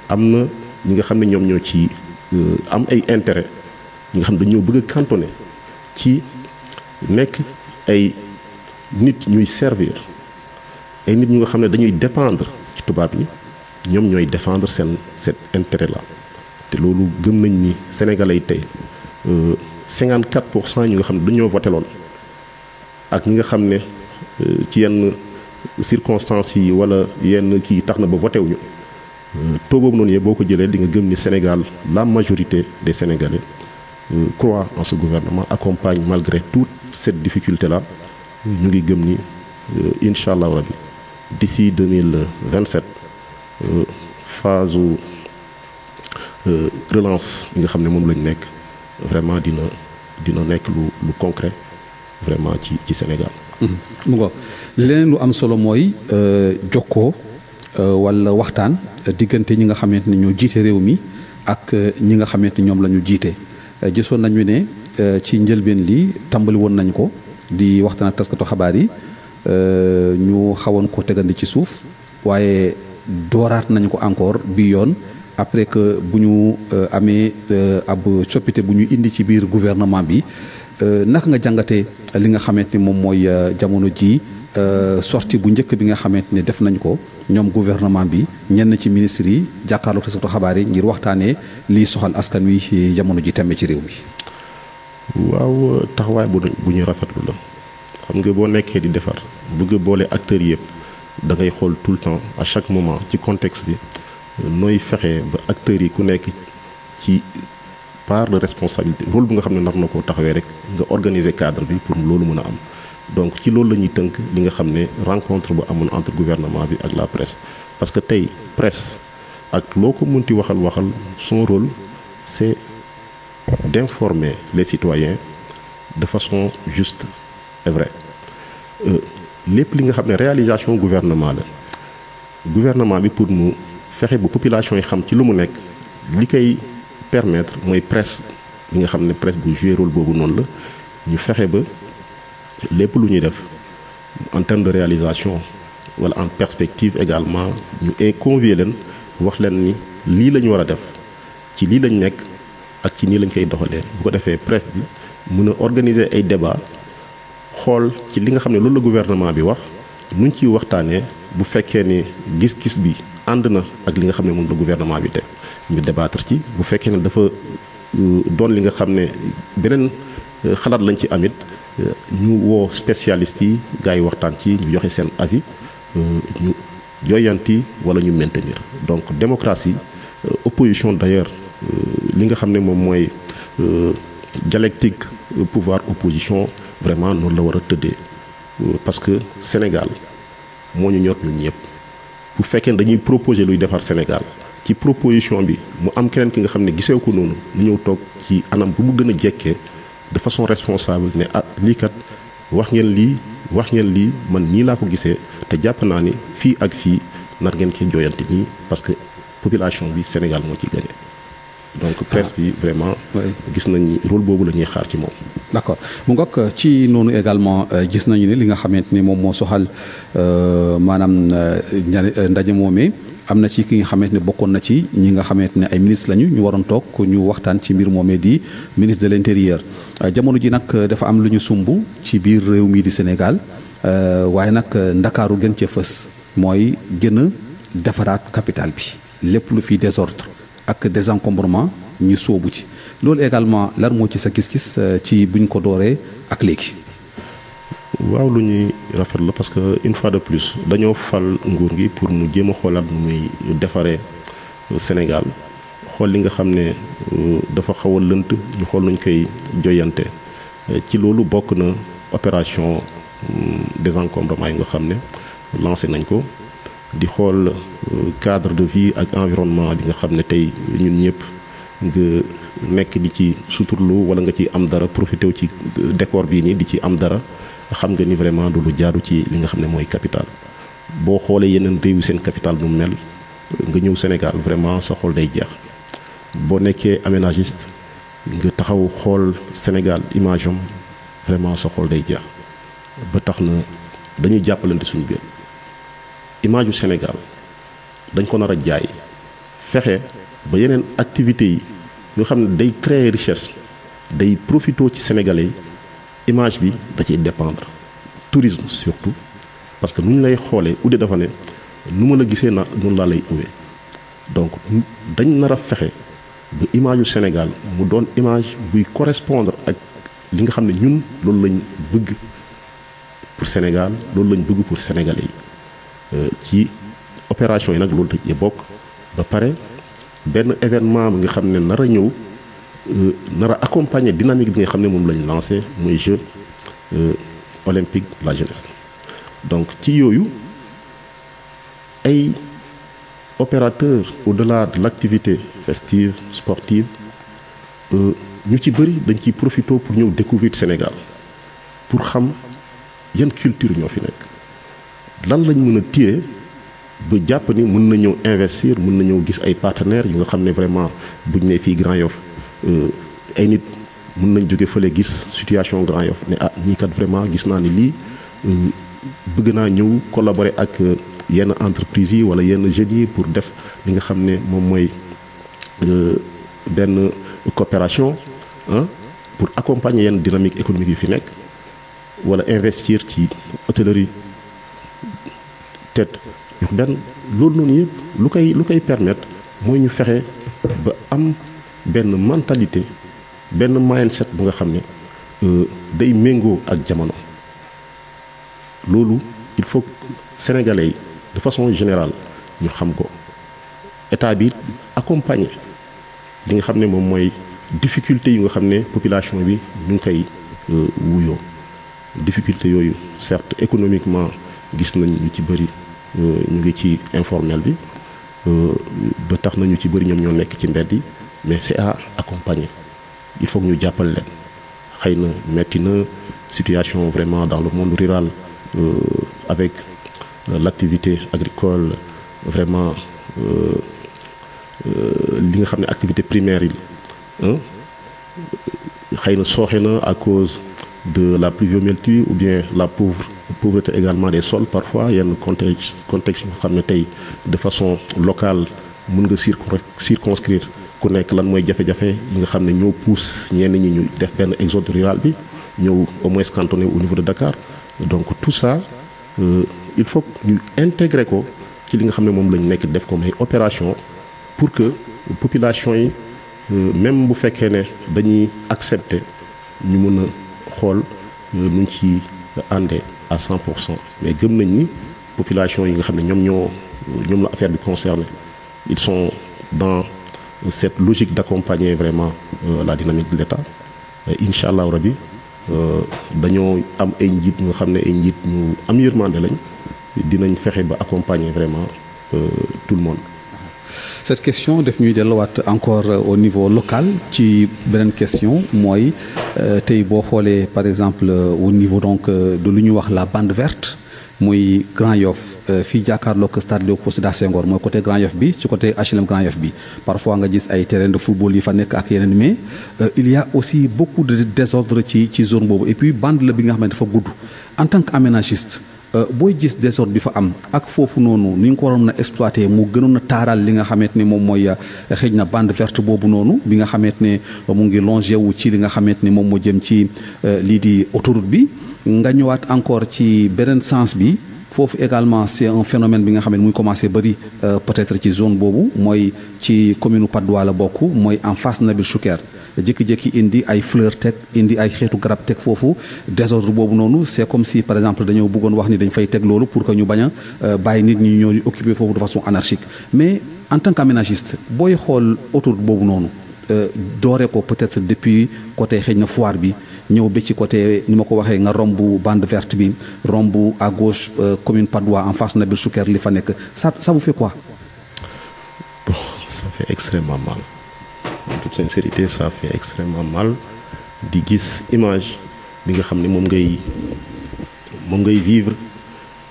Speaker 2: am na ñi nga xam ne ñoom ñoo ci am ay intérêt ñi nga xam ne dañoo bëgg a cantonner ci nekk ay nit ñuy servir ay nit ñu nga xam ne dañuy dépendre ci tubaab ñi ñoom ñooy défendre cet intérêt là te loolu gëm nañ ni sénégalais tey 54% ñi nga xam ne dañoo voté loon ak ñi nga xam ne ci yenn circonstances yi wala yenn kii tax na ba voté wuñu taux boobu noonu yëpp boo ko jëlee di nga gëm ni Sénégal la majorité des Sénégalais croient en ce gouvernement accompagne malgré toute cette difficulté là ñu ngi gëm ni incha allah rabi d'ici 2027 phase relance yi nga xam ne moom lañ nekk vraiment dina nekk lu concret vraiment ci Sénégal.
Speaker 1: mu ngo leneen lu am solo mooy jokkoo wala waxtaan diggante ñi nga xamante ni ñoo jiite réew mi ak ñi nga xamante ni ñoom la ñu jiite gisoon nañu ne ci njëlbeen li tàmbali woon nañ ko di waxtaan ak taskatu xabaar yi ñu xawoon ko tegandi ci suuf waaye dooraat nañu ko encore bi yoon après que bu ñu amee ab coppite bu ñu indi ci biir gouvernement bi naka nga jàngatee li nga xamante ni moom mooy jamono ji sortie bu njëkk bi nga xamante ne def nañ ko ñoom gouvernement bi ñenn ci ministres yi jàkkaarloo taskatu xabaar yi ngir waxtaanee liy soxal askan wi jamono ji tembe ci réew mi.
Speaker 2: waaw taxawaay bu ñu rafetlu la xam nga boo nekkee di defar bëgg boole acteurs yëpp da ngay xool tout le temps à chaque moment ci contexte bi nooy fexe ba acteurs yi ku nekk ci part de responsabilité rôle bu nga xam ne nar na koo taxawee rek nga organiser cadre bi pour loolu mën a am donc ci loolu la ñuy tënk li nga xam ne rencontre bu amoon entre gouvernement bi ak la presse parce que tey presse ak loo ko munti waxal son rôle c'est d'informer les citoyens de façon juste et vraie lépp li nga xam ne réalisation gouvernement la gouvernement bi pour mu fexe ba population yi xam ci lu mu nekk li koy permettre mooy presse li nga xam ne presse bu jouer rôle boobu noonu la ñu fexe ba lépp lu ñuy def en termes de réalisation wala en perspective également ñu convier leen wax leen ni lii la ñu war a def ci lii lañ nekk ak ci nii lañ koy doxalee bu ko defee presse bi mën a organiser ay débat xool ci li nga xam ne loolu la gouvernement bi wax nuñ ciy waxtaanee bu fekkee ni gis-gis bi ànd na ak li nga xam ne moom la gouvernement bi def ñu débattre ci bu fekkee ne dafa doon li nga xam ne beneen xalaat lañ ci amit ñu woo spécialistes yi gars yi waxtaan ci ñu joxe seen avis ñu joyanti wala ñu maintenir donc démocratie opposition d'ailleurs li nga xam ne moom mooy dialectique pouvoir opposition vraiment noonu la war a tëddee parce que Sénégal moo ñu ñor ñun ñëpp bu fekkee ne dañuy proposer luy defar Sénégal ci proposition bi mu am keneen ki nga xam ne gisee ko noonu ñu ñëw toog ci anam bu mu gën a jekkee de façon responsable ne lii kat wax ngeen lii man nii laa ko gisee te jàpp naa ni fii ak fii nar ngeen cee jooyante nii parce que population bi Sénégal moo ci gagné donc presse bi vraiment gis nañ ni rôle boobu la ñuy xaar ci moom.
Speaker 1: d'accord mu ngoog ci noonu également gis nañu ne li nga xamante ni moom moo soxal maanaam ndaje moomee am na ci ki nga xamante ne bokkoon na ci ñi nga xamante ne ay ministre lañu ñu waroon toog ñu waxtaan ci mbir moomee di ministre de l'intérieur jamono ji nag dafa am lu ñu sumb ci biir réew mii di Sénégal waaye nag ndakaaru gën cee fës mooy gën a defaraat capitale bi lépp lu fi désordre ak désencombrement ñu sóobu ci loolu également lan moo ci sa gis-gis ci buñ ko dooree ak léegi.
Speaker 2: waaw lu ñuy rafet la parce que une fois de plus dañoo fal nguur gi pour mu jéem a xoolaat nu muy defaree Sénégal xool li nga xam ne dafa xaw a lënt ñu xool nuñ koy joyante ci loolu bokk na opération désencombrement yi nga xam ne lancé nañ ko di xool cadre de vie ak environnement bi nga xam ne tey ñun ñëpp nga nekk di ci suturlu wala nga ci am dara profité wu ci décor bii nii di ci am dara xam nga ni vraiment du lu jaaru ci li nga xam ne mooy capital boo xoolee yeneen réew yi seen capital nu mel nga ñëw Sénégal vraiment sa xol day jeex boo nekkee aménagiste nga taxaw xool Sénégal image am vraiment sa xol day jeex ba tax na dañuy jàppalante suñu biir image yu Sénégal dañ ko nar a jaay fexe ba yeneen activités yi nga xam ne day créer richesse day profitoo ci sénégalais image bi da ciy dépendre tourisme surtout parce que nu ñu lay xoolee ude dafa ne nu ma la gisee na noonu laa lay uwee donc dañ nar a fexe ba image yu Sénégal mu doon image buy correspondre ak li nga xam ne ñun loolu lañ bëgg pour Sénégal loolu lañ bëgg pour sénégalais yi ci opération yi nag loolu da cee bokk ba pare benn événement bi nga xam ne nar a ñëw nar a accompagner dynamique bi nga xam ne moom lañ lancé muy jeux olympiques de la jeunesse donc ci yooyu ay opérateurs au-delà de l'activité festive sportive ñu ci bëri dañ ciy profité pour ñëw découvrir Sénégal pour xam yan culture ñoo fi nekk lan lañ mën a tirer ba jàpp ni mën na ñëw investir mën na ñëw gis ay partenaires yu nga xam ne vraiment buñ ne fii Grand Yoff ay nit mën nañ jóge fële gis situation Grand Yoff ne ñii kat vraiment gis naa ni lii bëgg naa ñëw collaborer ak yenn entreprises yi wala yenn jeunes yi pour def li nga xam ne moom mooy benn coopération pour accompagner yenn dynamique économique yu fi nekk wala investir ci hôtellerie tête urbaine loolu noonu yëpp lu koy permettre mooy ñu fexe ba am benn mentalité benn mindset bu nga xam ne day méngoo ak jamono loolu il faut sénégalais yi de façon générale ñu xam ko état bi accompagner li nga xam ne moom mooy difficulté yi nga xam ne population bi ñu ngi koy wuyoo difficulté yooyu certes économiquement gis nañ ñu ci bëri ñu ngi ci informel bi ba tax nañu ci bëri ñoom ñoo nekk ci mbedd yi mais c'est à accompagner il faut que ñu jàppal leen xëy na metti na situation vraiment dans le monde rural avec l'activité agricole vraiment li nga xam ne activité primaire yi xëy na sooxe na à cause de la pluviométrie ou bien la pauvreté également des sols parfois yenn contexte yi nga xam ne tey de façon locale mën nga circonscrire ku nekk lan mooy jafe-jafe yi nga xam ne ñoo pousse ñenn ñi ñu def benn exode rural bi ñëw au moins cantonné au niveau de Dakar donc tout ça il faut ñu intégrer ko ci li nga xam ne moom lañ nekk def ko may opération pour que population yi même bu fekkee ne dañuy accepter ñu mën a xool nuñ ci àndee à 100% mais gëm nañ ni population yi nga xam ne ñoom la affaire bi concerné ils sont dans cette logique d'accompagner vraiment la dynamique de l'État incha allah rabi dañoo am ay njiit ñu nga xam ne ay njiit ñu am yërmande lañ dinañ fexe ba accompagner vraiment tout le monde.
Speaker 1: Cette question daf ñuy delluwaat encore au niveau local ci beneen question mooy tey boo xoolee par exemple au niveau donc de lu ñuy wax la bande verte muy Grand Yoff fii jàkkaarloo ak stade Léopold Sédar Senghor mooy côté Grand Yoff bi ci côté HLM Grand Yoff bi parfois nga gis ay terrain de football yi fa nekk ak yeneen mais il y a aussi beaucoup de désordre ci zone boobu et puis bande la bi nga xam ne dafa gudd en tant qu'aménagiste booy gis désordre bi fa am ak foofu noonu ni nga ko waroon a exploiter mu gënoon a taaral li nga xamante ne moom mooy xëy na bande verte boobu noonu bi nga xamante ne mu ngi longé wu ci li nga xamante ne moom moo jëm ci lii di autoroute bi nga ñëwaat encore ci beneen sens bi foofu également c'est un phénomène bi nga xam ne muy commencé bari peut-être ci zone boobu mooy ci commune Patte d'Oie la bokk mooy en face Nabil Choucair jékki-jékki indi ay fleur teg indi ay xeetu garab teg foofu désordre boobu noonu c'est comme si par exemple dañoo bëggoon wax ni dañ fay teg loolu pour que ñu bañ a bàyyi nit ñi ñoo occuper foofu de façon anarchique mais en tant qu'aménagiste booy xool autoroute boobu noonu doore ko peut-être depuis côté xëy na foire bi ñëw ba ci côté ni ma ko waxee nga romb bande verte bi romb à gauche commune Patte d'Oie en face Nabil Choucair li fa nekk ça vous fait quoi?
Speaker 2: Bon, ça fait extrêmement mal. En toute sincérité ça fait extrêmement mal di gis image bi nga xam ne moom ngay vivre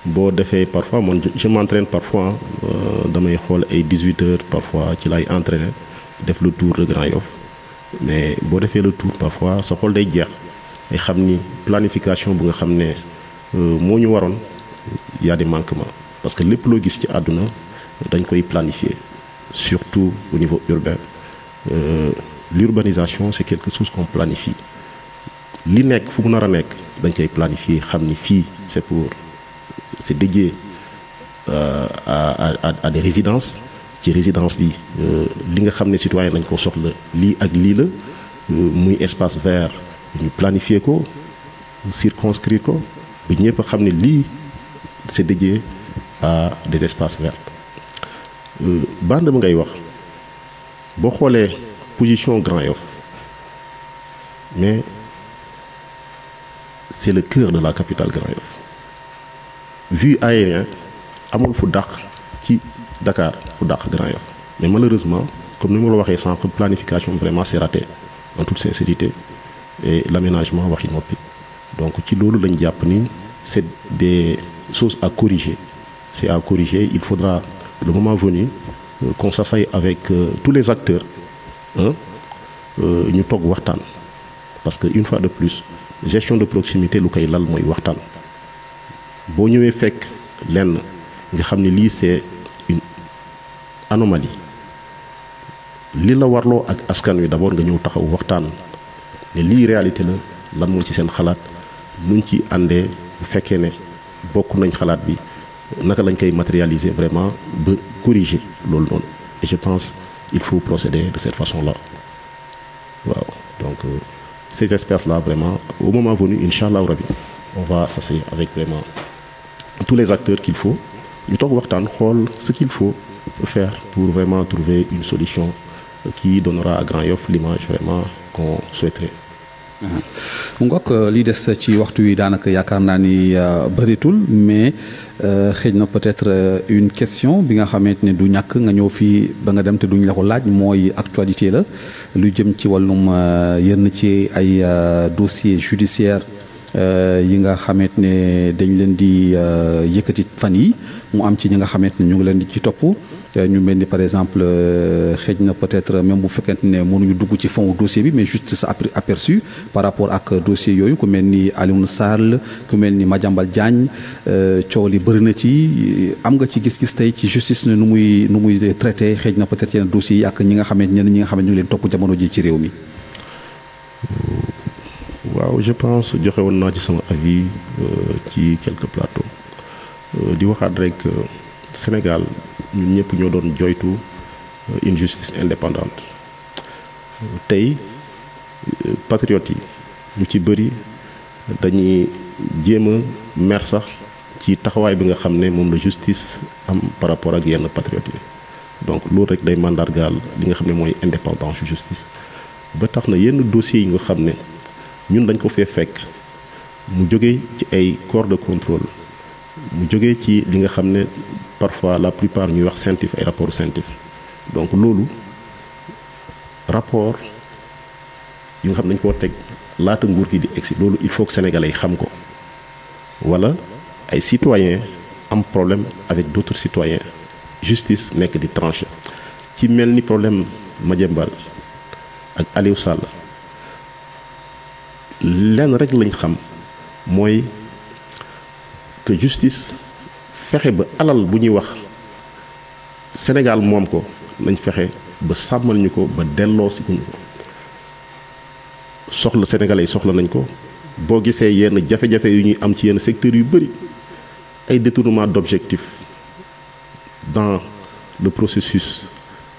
Speaker 2: boo defee parfois man je m'entraîne parfois damay xool ay 18 heures parfois ci lay entraîner def le tour de Grand Yoff mais boo defee le tour parfois sa xol day jeex ay xam ni planification bu nga xam ne moo ñu waroon y a des manquements parce que lépp loo gis ci àdduna dañ koy planifier surtout au niveau urbain. L'urbanisation c'est quelque chose qu'on planifie li nekk fu mu nar a nekk dañ koy planifier xam ni fii c'est dédié à des résidences ci résidence bi li nga xam ne citoyen nañ ko soxla lii ak lii la muy espace vert ñu planifier ko circonscrire ko ba ñëpp xam ne lii c'est dédié à des espaces verts bande ba ngay wax boo xoolee position Grand Yoff mais c'est le cœur de la capitale Grand Yoff vue aérien amul fu dàq ci Dakar fu dàq Grand Yoff mais malheureusement comme ni ma la waxee sànq planification vraiment c'est raté en toute sincérité et l'aménagement waxi noppi donc ci loolu lañ jàpp ni c'est des choses à corriger c'est à corriger il faudra le moment venu qu'on s'asseye avec tous les acteurs ñu toog waxtaan parce que une fois de plus gestion de proximité lu koy lal mooy waxtaan boo ñëwee fekk lenn nga xam ne lii c'est une anomalie li la warloo ak askan wi d'abord nga ñëw taxaw waxtaan ne lii réalité la lan moo ci seen xalaat nuñ ci àndee bu fekkee ne bokk nañ xalaat bi naka lañ koy matérialiser vraiment ba corriger loolu noonu et je pense il faut procéder de cette façon-là waaw donc ces experts-là vraiment au moment venu inch'Allah rabbi on va s'asseoir avec vraiment tous les acteurs qu'il faut ñu toog waxtaan xool ce qu'il faut faire pour vraiment trouver une solution qui donnera à Grand Yoff l'image vraiment qu'on souhaiterait.
Speaker 1: mu ngoog li des ci waxtu wi daanaka yaakaar naa ni bëritul mais xëy na peut-être une question bi nga xamante ne du ñàkk nga ñëw fii ba nga dem te duñ la ko laaj mooy actualité la lu jëm ci wàllum yenn ci ay dossier judiciaire yi nga xamante ne dañ leen di yëkkati fan yi mu am ci ñi nga xamante ne ñu ngi leen di ci topp ñu mel ni par exemple xëy na peut-être même bu fekkente ne mënuñu dugg ci fond dossier bi mais juste sa aperçu par rapport ak dossier yooyu ku mel ni Alioune Sall ku mel ni Madiambal Diagne coow li bëri na ci am nga ci gis-gis tey ci justice ne nu muy traité xëy na peut-être yenn dossiers yi ak ñi nga xamante ñenn ñi nga xam ne ñu ngi leen topp jamono ji ci réew mi.
Speaker 2: waaw je pense joxe woon naa ci sama avis ci quelques plateaux di waxaat rek Sénégal ñun ñëpp ñoo doon joytu une justice indépendante tey patriotes yi ñu ci bëri dañuy jéem a mer sax ci taxawaay bi nga xam ne moom la justice am par rapport ak yenn patriotes yi donc loolu rek day mandargaal li nga xam ne mooy indépendance justice ba tax na yenn dossiers yi nga xam ne ñun dañ ko fee fekk mu jóge ci ay corps de contrôle mu jóge ci li nga xam ne parfois la plupart ñuy wax scientifique ay rapport scientifique donc loolu rapport yi nga xam ne dañ koo teg laata nguur gi di egsi loolu il faut que sénégalais yi xam ko wala ay citoyens am problème avec d'autres citoyens justice nekk di trancher ci mel ni problème Madiambal ak Aliou Sall lenn rek lañ xam mooy que justice fexe ba alal bu ñuy wax Sénégal moom ko nañ fexe ba sàmmal ñu ko ba delloo si kuñu ko soxla sénégalais yi soxla nañ ko boo gisee yenn jafe-jafe yu ñuy am ci yenn secteurs yu bëri ay détournement d'objectifs dans le processus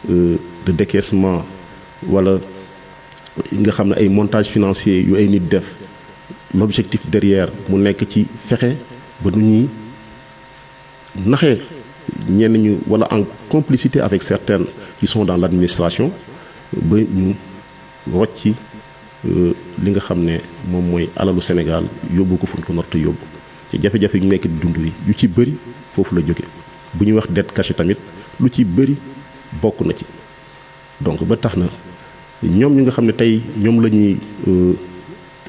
Speaker 2: de décaissement wala nga xam ne ay montage financier yu ay nit def l'objectif derrière mu nekk ci fexe ba nu ñuy naxee ñenn ñu wala en complicité avec certaines qui sont dans l'administration ba ñu rocci li nga xam ne moom mooy alalu Sénégal yóbbu ko fu ñu ko norte yóbbu ci jafe-jafe yu nekk di dund yi yu ci bëri foofu la jóge bu ñuy wax dette cachée tamit lu ci bëri bokk na ci donc ba tax na ñoom ñi nga xam ne tey ñoom la ñuy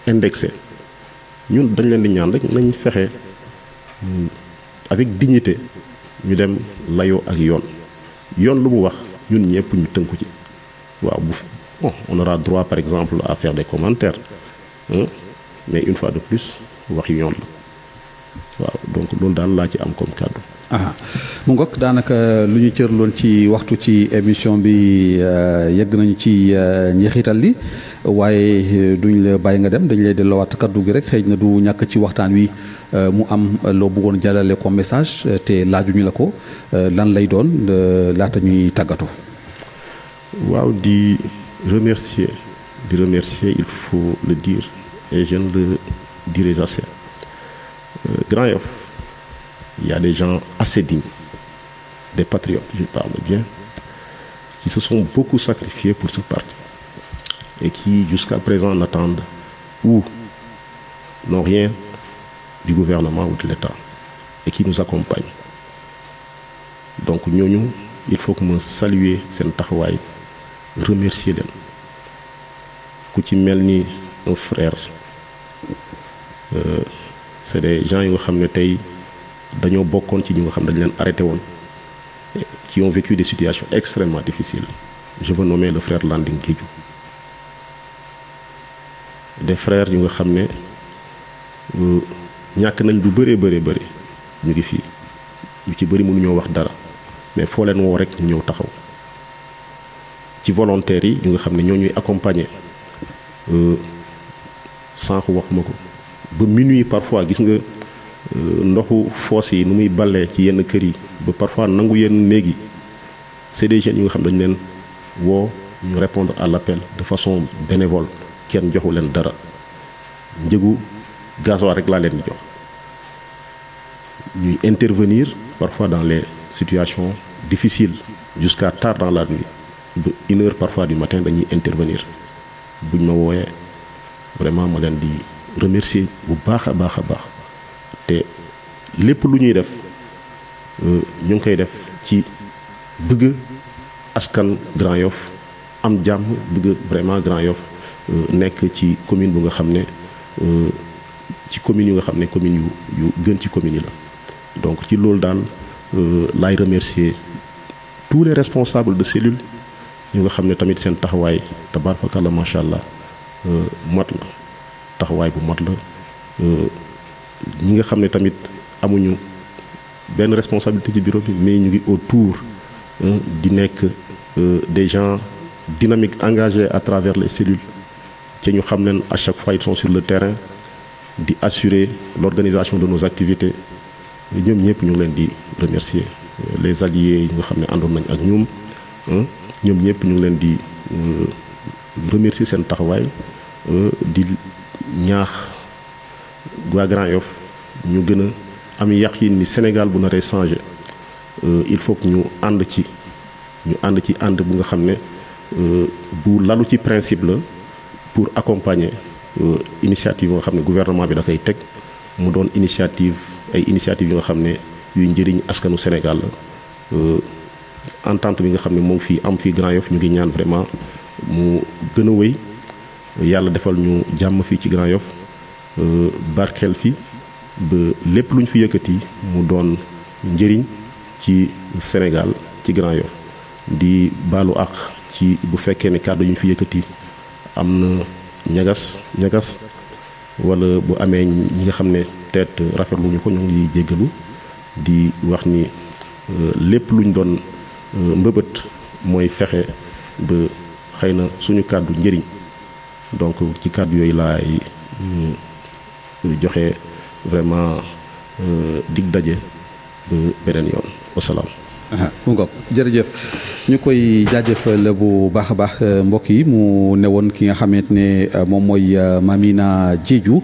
Speaker 2: indexé ñun dañ leen di ñaan rek nañ fexe avec dignité ñu dem layoo ak yoon lu mu wax ñun ñëpp ñu tënku ci waaw bon on aura droit par exemple à faire des commentaires mais une fois de plus wax yoon la waaw donc loolu daal laa ci am comme kàddu.
Speaker 1: mu ngoog daanaka lu ñu cërloon ci waxtu ci émission bi yegg nañu ci njeexital li waaye duñ la bàyyi nga dem dañ lay delloowaat kaddu gi rek xëy na du ñàkk ci waxtaan wi mu am loo bëggoon jàllale ko message te laajuñu la ko lan lay doon laata ñuy tàggatu.
Speaker 2: waaw di remercier il faut le dire et je ne le dirai assez Grand Yoff. Il y a des gens assez dignes, des patriotes, je parle bien, qui se sont beaucoup sacrifiés pour ce parti et qui, jusqu'à présent, n'attendent ou n'ont rien du gouvernement ou de l'État et qui nous accompagnent. Donc, nous, il faut que nous saluions cette taxawaay, remercier leen ku ci mel ni un frère c'est des gens yoo xam ne tey dañoo bokkoon ci ñi nga xam ne dañ leen arrêté woon qui ont vécu des situations extrêmement difficiles je veux nommer le frère Landing Guédiou des frères yu nga xam ne ñàkk nañ lu bëree bëri ñu ngi fii ñu ci bëri mënuñoo wax dara mais foo leen woo rek ñu ñëw taxaw ci volontaires yi ñu nga xam ne ñoo ñuy accompagner sànq waxuma ko ba minuit parfois gis nga ndoxu foos yi nu muy ballee ci yenn kër yi ba parfois nangu yenn néeg yi c'est des jeunes yu nga xam dañ leen woo ñu répondre à l'appel de façon bénévole kenn joxu leen dara njëgu gasoil rek laa leen di jox ñuy intervenir parfois dans les situations difficiles jusqu'à tard dans la nuit ba 1 heure parfois du matin dañuy intervenir buñ ma wooyee vraiment ma leen di remercier bu baax a baax a baax te lépp lu ñuy def ñu ngi koy def ci bëgg askan Grand Yoff am jàmm, bëgg vraiment Grand Yoff nekk ci commune bu nga xam ne ci commune yu nga xam ne commune yu gën ci commune yi la. Donc ci loolu daal laay remercier tous les responsables de cellules ñu nga xam ne tamit seen taxawaay tabaarkalla macha allah mot la taxawaay bu mot la ñi nga xam ne tamit amuñu benn responsabilité ci bureau bi mais ñu ngi autour di nekk des gens dynamiques engagés à travers les cellules te ñu xam leen à chaque fois ils sont sur le terrain di assurer l'organisation de nos activités ñoom ñëpp ñu ngi leen di remercier les alliés yi nga xam ne àndoon nañ ak ñoom ñëpp ñu ngi leen di remercier seen taxawaay di ñaax waa Grand Yoff ñu gën a am yaqin ni Sénégal bu naree changer il faut que ñu ànd ci ànd bu nga xam ne bu lalu ci principe la pour accompagner initiative nga xam ne gouvernement bi da koy teg mu doon ay initiative yu nga xam ne yuy njëriñ askanu Sénégal la entente bi nga xam ne moom fii am fii Grand Yoff ñu ngi ñaan vraiment mu gën a wéy yàlla defal ñu jàmm fii ci Grand Yoff barkeel fi ba lépp lu ñu fi yëkkati mu doon njëriñ ci Sénégal ci Grand Yoff di baalu àq ci bu fekkee ne kàddu yu ñu fi yëkkati am na ñagas wala bu amee ñi nga xam ne peut-être rafetlu ñu ko ñu ngi jéggalu di wax ni lépp luñ doon mbëbët mooy fexe ba xëy na suñu kàddu njëriñ donc ci kàddu yooyu laay joxe vraiment dig daje ba beneen yoon wasalaam.
Speaker 1: mu ngoog jërëjëf ñu koy jaajëfal bu baax a baax mbokk yi mu newoon ki nga xamante ne moom mooy Mamina Diédhiou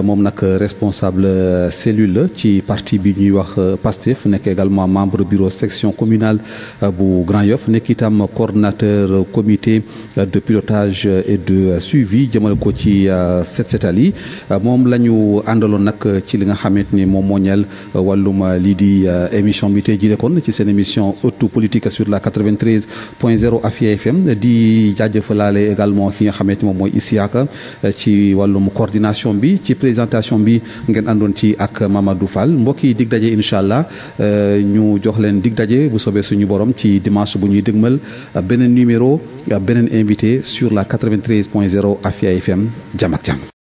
Speaker 1: moom nag responsable cellule la ci parti bi ñuy wax PASTEF nekk également membre bureau section communale bu Grand Yoff nekk itam coordonnateur comité de pilotage et de suivi jëmale ko ci setal yi moom la ñu àndaloon nag ci li nga xamante ni moom moo ñeel wàllum lii di émission bi tey jii kon ci seen émission Ëttu Politique sur la 93.0 Afia FM di jaajëfalaale également ki nga xamante moom mooy Isiaka ci wàllum coordination bi ci présentation bi ngeen àndoon ci ak Mamadou Fall mbokk yi dig daje incha allah ñu jox leen dig daje bu soobee suñu borom ci dimanche bu ñuy dëgmal beneen numéro beneen invité sur la 93.0 Afia FM jàmm ak jàmm.